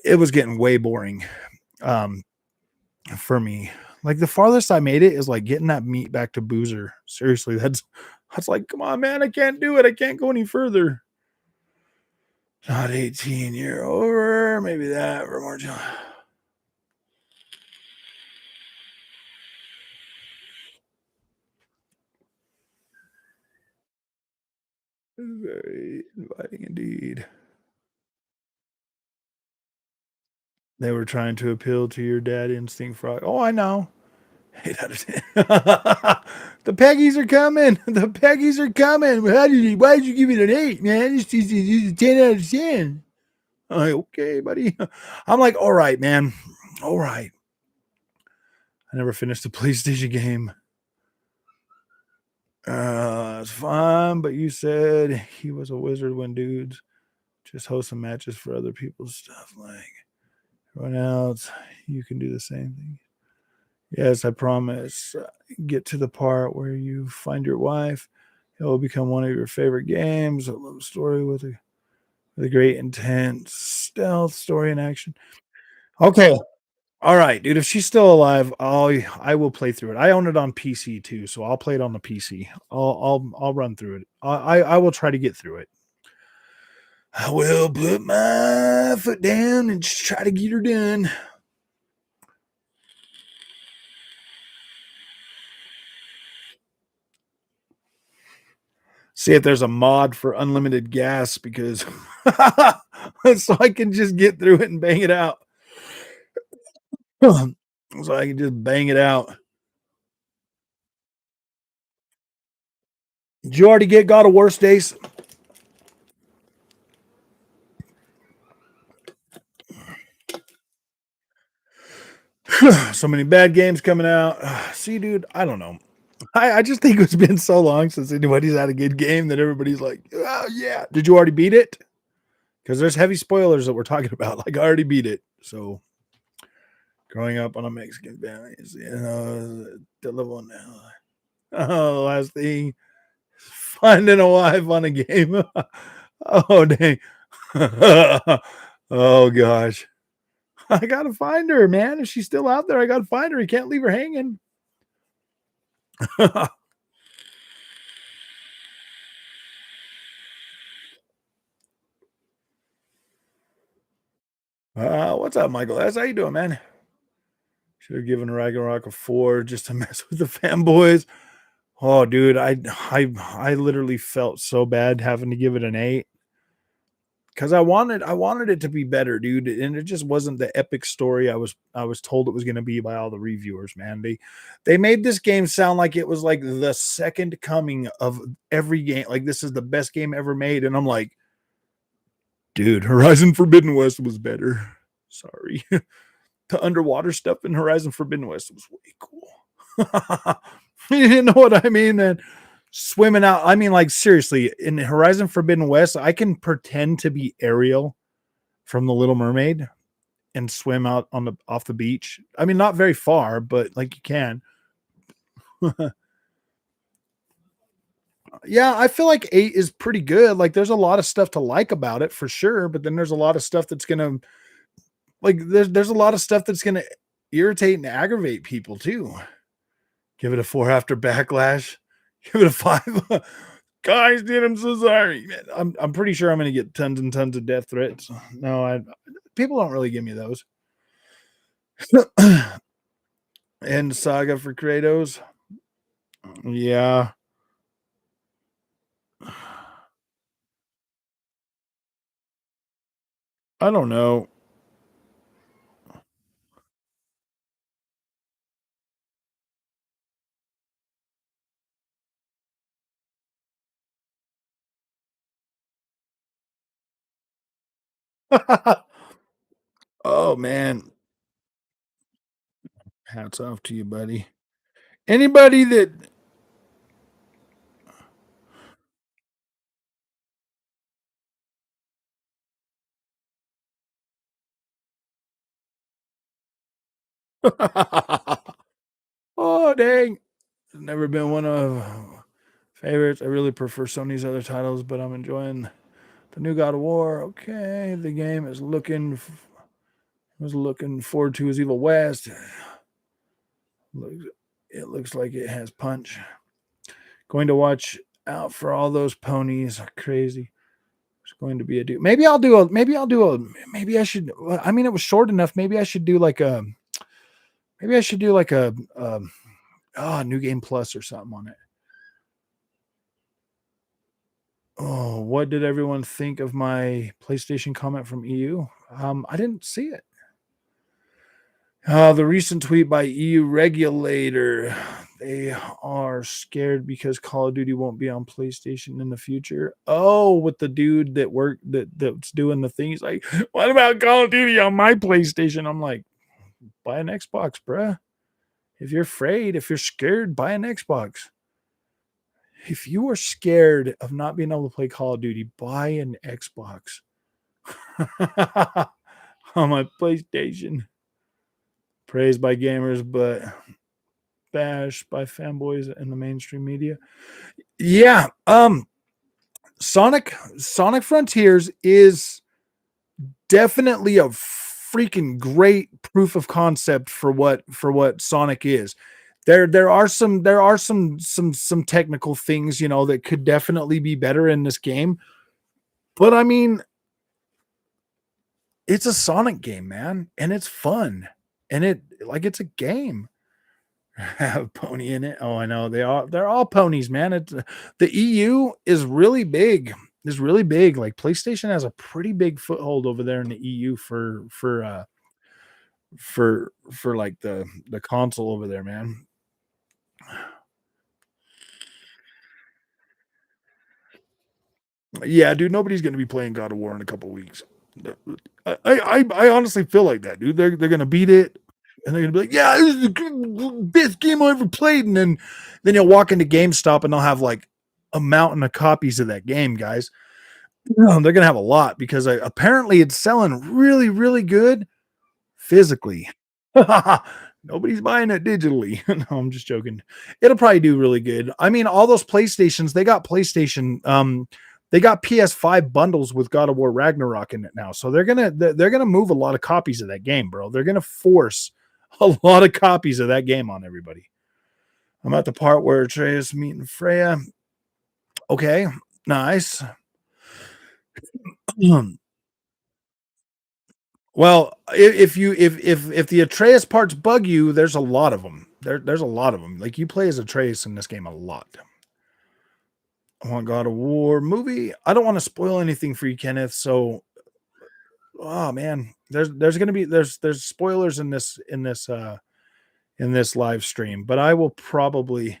it was getting way boring. Um, for me, like the farthest I made it is like getting that meat back to Boozer. Seriously, that's like, come on, man, I can't do it. I can't go any further. Not 18 year over, maybe that or more. Very inviting indeed. They were trying to appeal to your dad instinct frog. Oh, I know. 8 out of 10. The Peggies are coming. The Peggies are coming. Why did you give it an 8, man? It's a 10 out of 10. I'm like, okay, buddy. I'm like, all right, man. All right. I never finished a PlayStation game. It's fine, but you said he was a wizard when dudes just hosting matches for other people's stuff. Like everyone else, you can do the same thing. Yes, I promise. Get to the part where you find your wife. It will become one of your favorite games. A love story with a great intense stealth story and action. Okay. All right, dude. If she's still alive, I will play through it. I own it on PC too, so I'll play it on the PC. I'll run through it. I will try to get through it. I will put my foot down and just try to get her done. See if there's a mod for unlimited gas because so I can just get through it and bang it out. So I can just bang it out. Did you already get God of War, Stace? So many bad games coming out. See, dude, I don't know. I just think it's been so long since anybody's had a good game that everybody's like, oh, yeah. Did you already beat it? Because there's heavy spoilers that we're talking about. Like, I already beat it. So, growing up on a Mexican family, the level now. Oh, last thing, finding a wife on a game. Oh, dang. Oh, gosh. I got to find her, man. If she's still out there, I got to find her. You can't leave her hanging. What's up, Michael S? How you doing, man? Should have given Ragnarok a 4 just to mess with the fanboys. Oh, dude, I literally felt so bad having to give it an 8 because I wanted it to be better, dude, and it just wasn't the epic story I was told it was going to be by all the reviewers, man. They made this game sound like it was like the second coming of every game. Like this is the best game ever made, and I'm like, dude, Horizon Forbidden West was better. Sorry. The underwater stuff in Horizon Forbidden West was way cool. You know what I mean, man? Swimming out. I mean, like seriously, in Horizon Forbidden West, I can pretend to be Ariel from The Little Mermaid and swim out on the off the beach. I mean, not very far, but like you can. Yeah, I feel like 8 is pretty good. Like there's a lot of stuff to like about it for sure, but then there's a lot of stuff that's gonna Like there's a lot of stuff that's gonna irritate and aggravate people too. Give it a 4 after backlash. Give it a 5. Guys, dude, I'm so sorry. Man, I'm pretty sure I'm gonna get tons and tons of death threats. No, I people don't really give me those. And Saga for Kratos. Yeah. I don't know. Oh man. Hats off to you, buddy. Anybody that oh dang. It's never been one of favorites. I really prefer Sony's other titles, but I'm enjoying the new God of War. Okay, the game is looking was looking forward to his Evil West. Looks, it looks like it has punch. Going to watch out for all those ponies. Crazy. It's going to be a do. Maybe I should. I mean, it was short enough. Maybe I should do like a. Maybe I should do like a. New game plus or something on it. Oh, what did everyone think of my PlayStation comment from EU? I didn't see it. The recent tweet by EU regulator. They are scared because Call of Duty won't be on PlayStation in the future. Oh, with the dude that's doing the thing. He's like, what about Call of Duty on my PlayStation? I'm like, buy an Xbox, bruh. If you're afraid, if you're scared, buy an Xbox. If you are scared of not being able to play Call of Duty, buy an Xbox on my PlayStation. Praised by gamers, but bashed by fanboys and the mainstream media. Yeah, Sonic Frontiers is definitely a freaking great proof of concept for what Sonic is. There are some technical things, that could definitely be better in this game. But I mean, it's a Sonic game, man, and it's fun. And it's a game. Have pony in it. Oh, I know. They're all ponies, man. The EU is really big. Is really big. Like PlayStation has a pretty big foothold over there in the EU for like the console over there, man. Yeah, dude, nobody's gonna be playing God of War in a couple weeks. I honestly feel like that, dude. They're gonna beat it, and they're gonna be like, "Yeah, this is the best game I ever played." And then you'll walk into GameStop and they'll have like a mountain of copies of that game, guys. They're gonna have a lot because apparently it's selling really, really good physically. Nobody's buying it digitally. No, I'm just joking. It'll probably do really good. I mean, all those PlayStations, they got PS5 bundles with God of War Ragnarok in it now. So they're gonna move a lot of copies of that game, bro. They're gonna force a lot of copies of that game on everybody. I'm at the part where Atreus meeting Freya. Okay, nice. Well, if the Atreus parts bug you, there's a lot of them. There's a lot of them. Like you play as Atreus in this game a lot. I want God of War movie. I don't want to spoil anything for you, Kenneth. So, oh man, there's gonna be there's spoilers in this live stream, but I will probably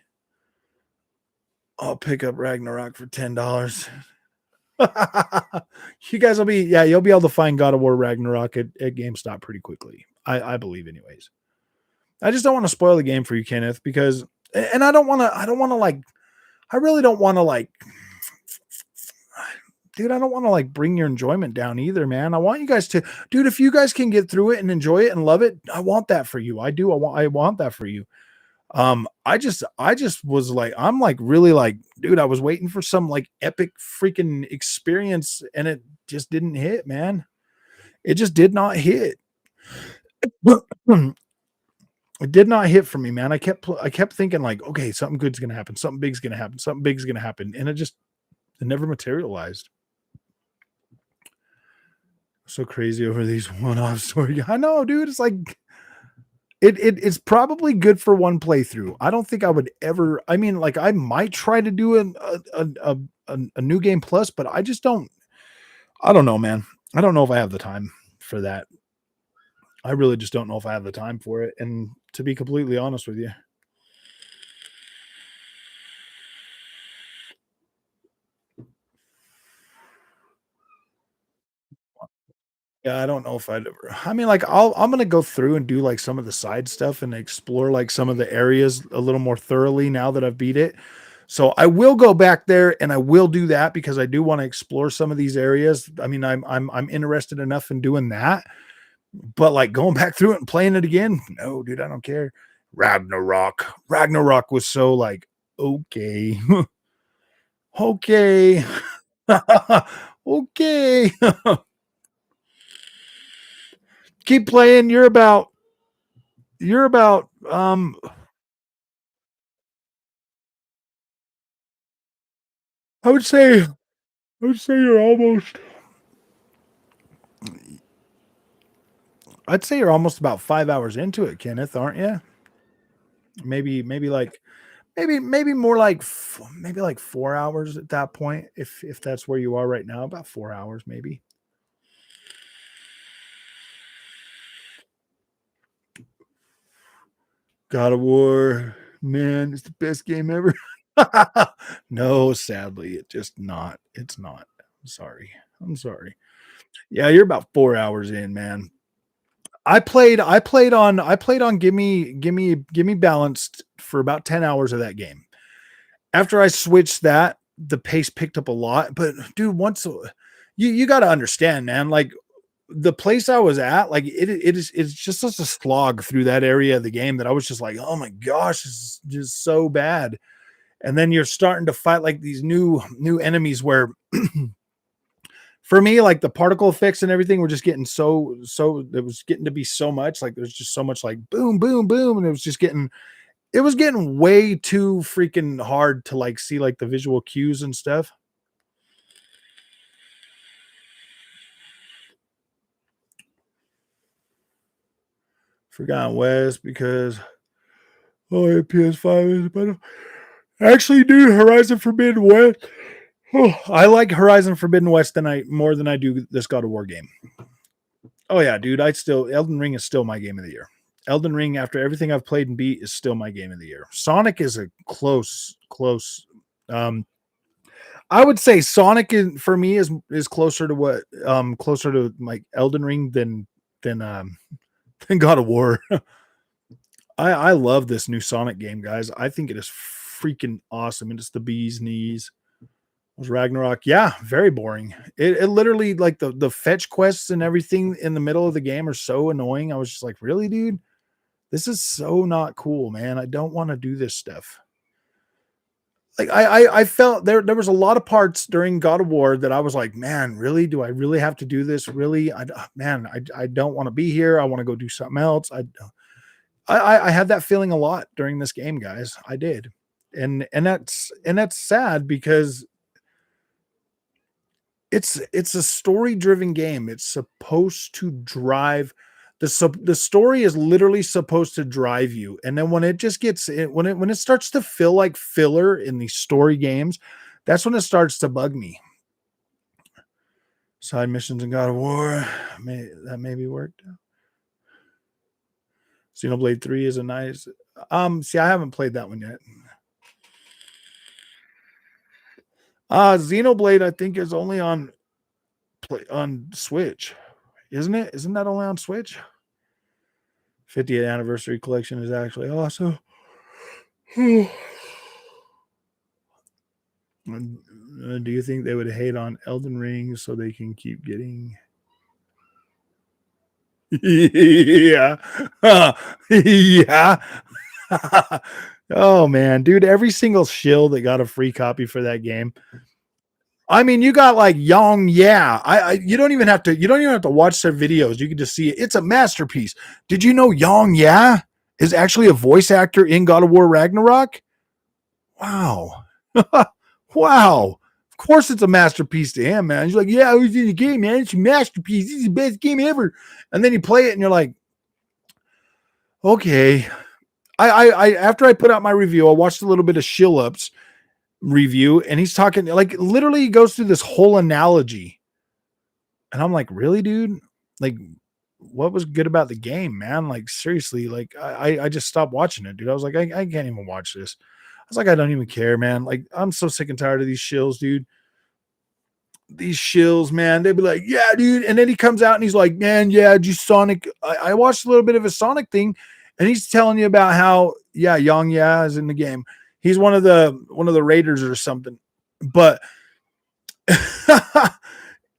I'll pick up Ragnarok for $10. You guys will be you'll be able to find God of War Ragnarok at GameStop pretty quickly. I believe, anyways. I just don't want to spoil the game for you, Kenneth, because and I don't want to like I really don't want to like dude, I don't want to like bring your enjoyment down either, man. I want you guys to dude, if you guys can get through it and enjoy it and love it, I want that for you. I do. I want that for you. I just was like, I'm like really like, dude, I was waiting for some like epic freaking experience and it just didn't hit, man. It just did not hit. It did not hit for me, man. I kept thinking like, okay, something good's gonna happen, something big's gonna happen, something big's gonna happen, and it never materialized. So crazy over these one-off story. I know, dude. It's like it's probably good for one playthrough. I don't think I would ever. I mean, like I might try to do a new game plus, but I just don't. I don't know, man. I don't know if I have the time for that. I really just don't know if I have the time for it. And to be completely honest with you, yeah, I don't know if I'd ever. I mean, like I'm gonna go through and do like some of the side stuff and explore like some of the areas a little more thoroughly now that I've beat it. So I will go back there and I will do that because I do want to explore some of these areas. I mean, I'm interested enough in doing that, but like going back through it and playing it again, no, dude, I don't care. Ragnarok. Ragnarok was so like okay, okay, okay. Keep playing. You're about I would say you're almost I'd say you're almost about 5 hours into it, Kenneth, aren't you? Maybe like maybe more like maybe like 4 hours at that point if that's where you are right now, about 4 hours maybe. God of War, man, it's the best game ever. No, sadly, it just not. It's not. I'm sorry. I'm sorry. Yeah, you're about 4 hours in, man. I played on gimme balanced for about 10 hours of that game. After I switched that, the pace picked up a lot. But dude, once you got to understand, man, like the place I was at, like it's just such a slog through that area of the game that I was just like, oh my gosh, this is just so bad. And then you're starting to fight like these new enemies where for me, like the particle effects and everything were just getting so it was getting to be so much. Like there's just so much like boom, boom, boom. And it was getting way too freaking hard to like see like the visual cues and stuff. Forgotten West because oh yeah, PS5 is better. Actually, dude, Horizon Forbidden West. Oh, I like Horizon Forbidden West more than I do this God of War game. Oh yeah, dude, I still Elden Ring is still my game of the year. Elden Ring, after everything I've played and beat, is still my game of the year. Sonic is a close. Um, I would say Sonic for me is closer to what closer to like Elden Ring than than God of War. I love this new Sonic game, guys. I think it is freaking awesome, and it's the bee's knees. Was Ragnarok? Yeah, very boring. It literally like the fetch quests and everything in the middle of the game are so annoying. I was just like, really, dude, this is so not cool, man. I don't want to do this stuff. Like I felt there was a lot of parts during God of War that I was like, man, really? Do I really have to do this? Really? I don't want to be here. I want to go do something else. I had that feeling a lot during this game, guys. I did. And that's sad because it's a story driven game. It's supposed to drive the story is literally supposed to drive you. And then when it just gets when it starts to feel like filler in these story games, that's when it starts to bug me. Side missions in God of War, that maybe worked. Xenoblade 3 is a nice see, I haven't played that one yet. Xenoblade, I think, is only on Switch, isn't it? Isn't that only on Switch? 50th anniversary collection is actually awesome. Do you think they would hate on Elden Ring so they can keep getting? Yeah, yeah. Oh man, dude! Every single shill that got a free copy for that game, I mean, you got like Young, yeah. You don't even have to. You don't even have to watch their videos. You can just see it. It's a masterpiece. Did you know Young, yeah, is actually a voice actor in God of War Ragnarok? Wow, wow. Of course, it's a masterpiece to him, man. He's like, yeah, I was in the game, man. It's a masterpiece. This is the best game ever. And then you play it, and you're like, okay. I after I put out my review, I watched a little bit of Shill Up's review, and he's talking like literally he goes through this whole analogy, and I'm like, really, dude? Like, what was good about the game, man? Like, seriously, like I just stopped watching it, dude. I was like, I can't even watch this. I was like, I don't even care, man. Like, I'm so sick and tired of these shills, dude. These shills, man. They'd be like, yeah, dude. And then he comes out and he's like, man, yeah, just Sonic. I watched a little bit of a Sonic thing, and he's telling you about how, yeah, Yang Ya is in the game. He's one of the Raiders or something. But oh,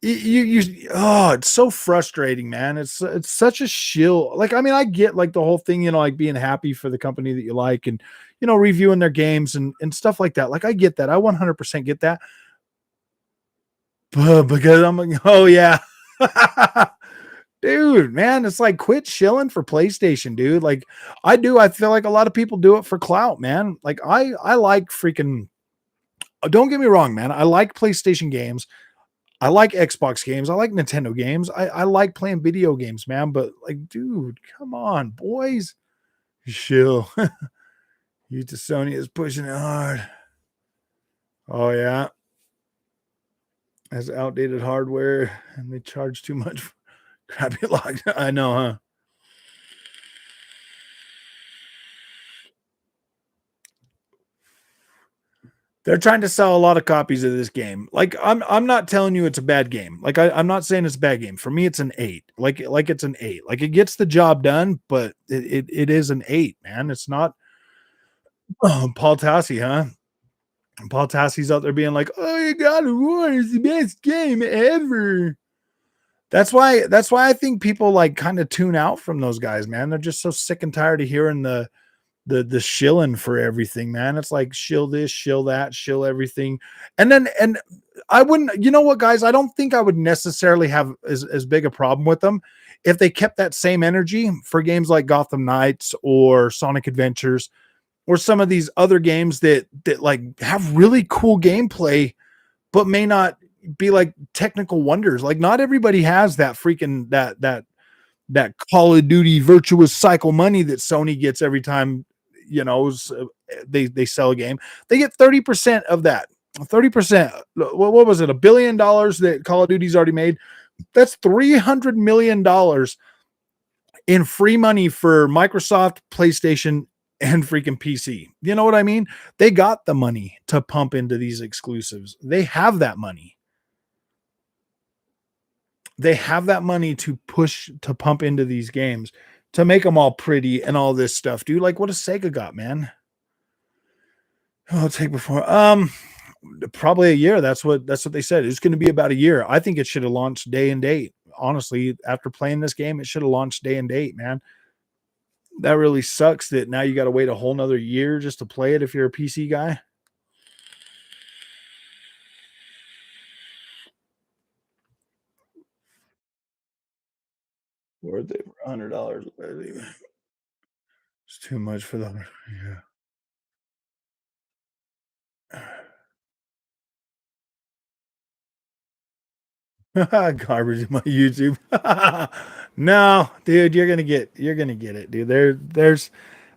it's so frustrating, man. It's such a shill. Like, I mean, I get like the whole thing, like being happy for the company that you like and reviewing their games and stuff like that. Like, I get that. I 100% get that. But because I'm like, oh yeah. Dude, man, it's like quit shilling for PlayStation, dude. Like I feel like a lot of people do it for clout, man. Like I like freaking don't get me wrong, man. I like PlayStation games. I like Xbox games. I like Nintendo games. I like playing video games, man. But like, dude, come on, boys. Chill. You to Sony is pushing it hard. Oh yeah. Has outdated hardware and they charge too much for crappy lock. I know, huh? They're trying to sell a lot of copies of this game. Like I'm not telling you it's a bad game. Like I'm not saying it's a bad game. For me, it's an 8. Like it's an 8. Like it gets the job done, but it is an 8, man. It's not Paul Tassi, huh? Paul Tassi's out there being like, "Oh, you God of War is the best game ever." That's why I think people like kind of tune out from those guys, man. They're just so sick and tired of hearing the shilling for everything, man. It's like shill this, shill that, shill everything. And I wouldn't, you know what, guys? I don't think I would necessarily have as big a problem with them if they kept that same energy for games like Gotham Knights or Sonic Adventures or some of these other games that like have really cool gameplay, but may not be like technical wonders. Like not everybody has that freaking that Call of Duty virtuous cycle money that Sony gets every time they sell a game. They get 30% of that. 30%. What was it? $1 billion that Call of Duty's already made. That's $300 million in free money for Microsoft, PlayStation, and freaking PC. You know what I mean? They got the money to pump into these exclusives. They have that money. They have that money to pump into these games to make them all pretty and all this stuff, dude. Like what has Sega got, man? Oh, take before probably a year. That's what they said. It's going to be about a year. I think it should have launched day and date. Honestly, after playing this game, it should have launched day and date, man. That really sucks that now you got to wait a whole nother year just to play it if you're a PC guy. Worth it for $100. It's too much for the yeah. Garbage in my YouTube. No, dude, you're gonna get it, dude.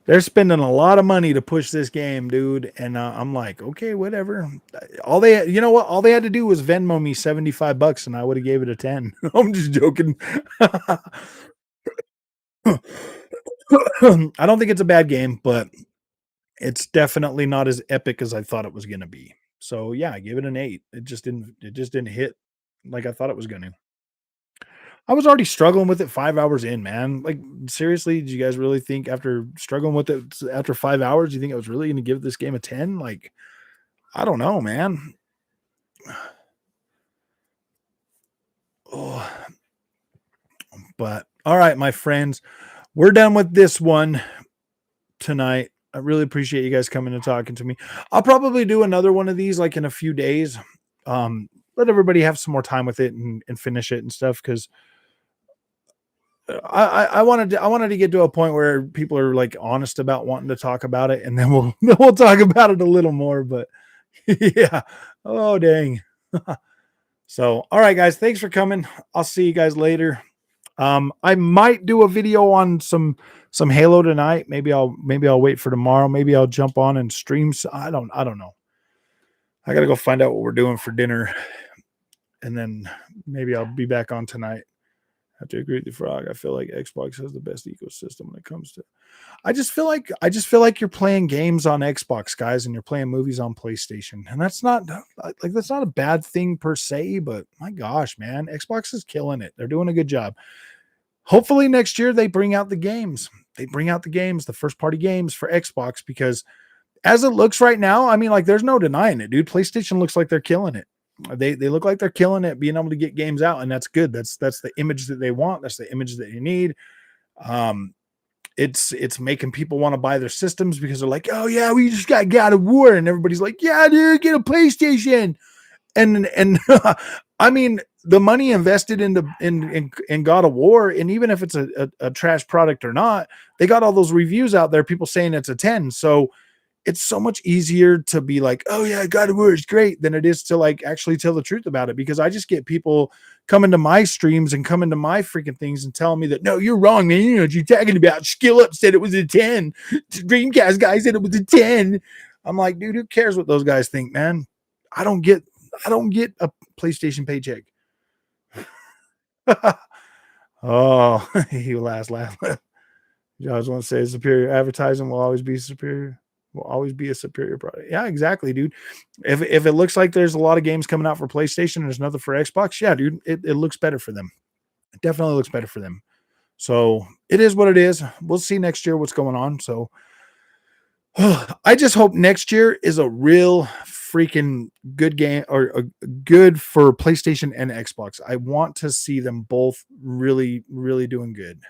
They're spending a lot of money to push this game, dude. And I'm like, okay, whatever. You know what? All they had to do was Venmo me $75, and I would have gave it a 10. I'm just joking. I don't think it's a bad game, but it's definitely not as epic as I thought it was gonna be. So yeah, I give it an 8. It just didn't hit like I thought it was gonna. I was already struggling with it 5 hours in, man. Like seriously, did you guys really think after struggling with it after 5 hours, do you think I was really gonna give this game a 10? Like, I don't know, man. Oh, but all right, my friends, we're done with this one tonight. I really appreciate you guys coming and talking to me. I'll probably do another one of these like in a few days. let everybody have some more time with it and finish it and stuff. Because I wanted to get to a point where people are like honest about wanting to talk about it, and then we'll then we'll talk about it a little more. But yeah, oh dang. So all right, guys, thanks for coming. I'll see you guys later. I might do a video on some Halo tonight. Maybe I'll wait for tomorrow. Maybe I'll jump on and stream. I don't know. I gotta go find out what we're doing for dinner, and then maybe I'll be back on tonight. I have to agree with the frog. I feel like Xbox has the best ecosystem when it comes to. I just feel like you're playing games on Xbox, guys, and you're playing movies on PlayStation, and that's not a bad thing per se. But my gosh, man, Xbox is killing it. They're doing a good job. Hopefully next year they bring out the games. They bring out the games, the first party games for Xbox, because as it looks right now, I mean, like there's no denying it, dude. PlayStation looks like they're killing it. They look like they're killing it, being able to get games out, and that's good. That's the image that they want. That's the image that you need. Um, it's making people want to buy their systems because they're like, oh yeah, we just got God of War, and everybody's like, yeah, dude, get a PlayStation. And I mean, the money invested in God of War, and even if it's a trash product or not, they got all those reviews out there, people saying it's a 10. So it's so much easier to be like, oh yeah, God of War is great, than it is to like actually tell the truth about it. Because I just get people coming to my streams and coming to my freaking things and telling me that, no, you're wrong, man. You know what you're talking about. Skill Up said it was a 10. Dreamcast guy said it was a 10. I'm like, dude, who cares what those guys think, man? I don't get I don't get a PlayStation paycheck. Oh, he laugh. I just want to say superior advertising will always be superior. Will always be a superior product. Yeah, exactly, dude. If it looks like there's a lot of games coming out for PlayStation and there's nothing for Xbox, yeah, dude, it looks better for them. It definitely looks better for them. So it is what it is. We'll see next year what's going on. So I just hope next year is a real freaking good game, or good for PlayStation and Xbox. I want to see them both really, really doing good.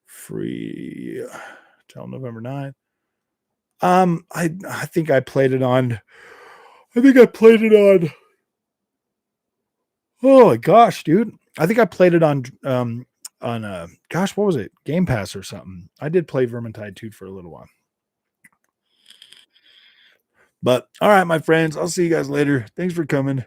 Free till November 9th. I think I played it on. I think I played it on. Oh my gosh, dude! I think I played it on gosh, what was it? Game Pass or something. I did play Vermintide 2 for a little while. But all right, my friends, I'll see you guys later. Thanks for coming.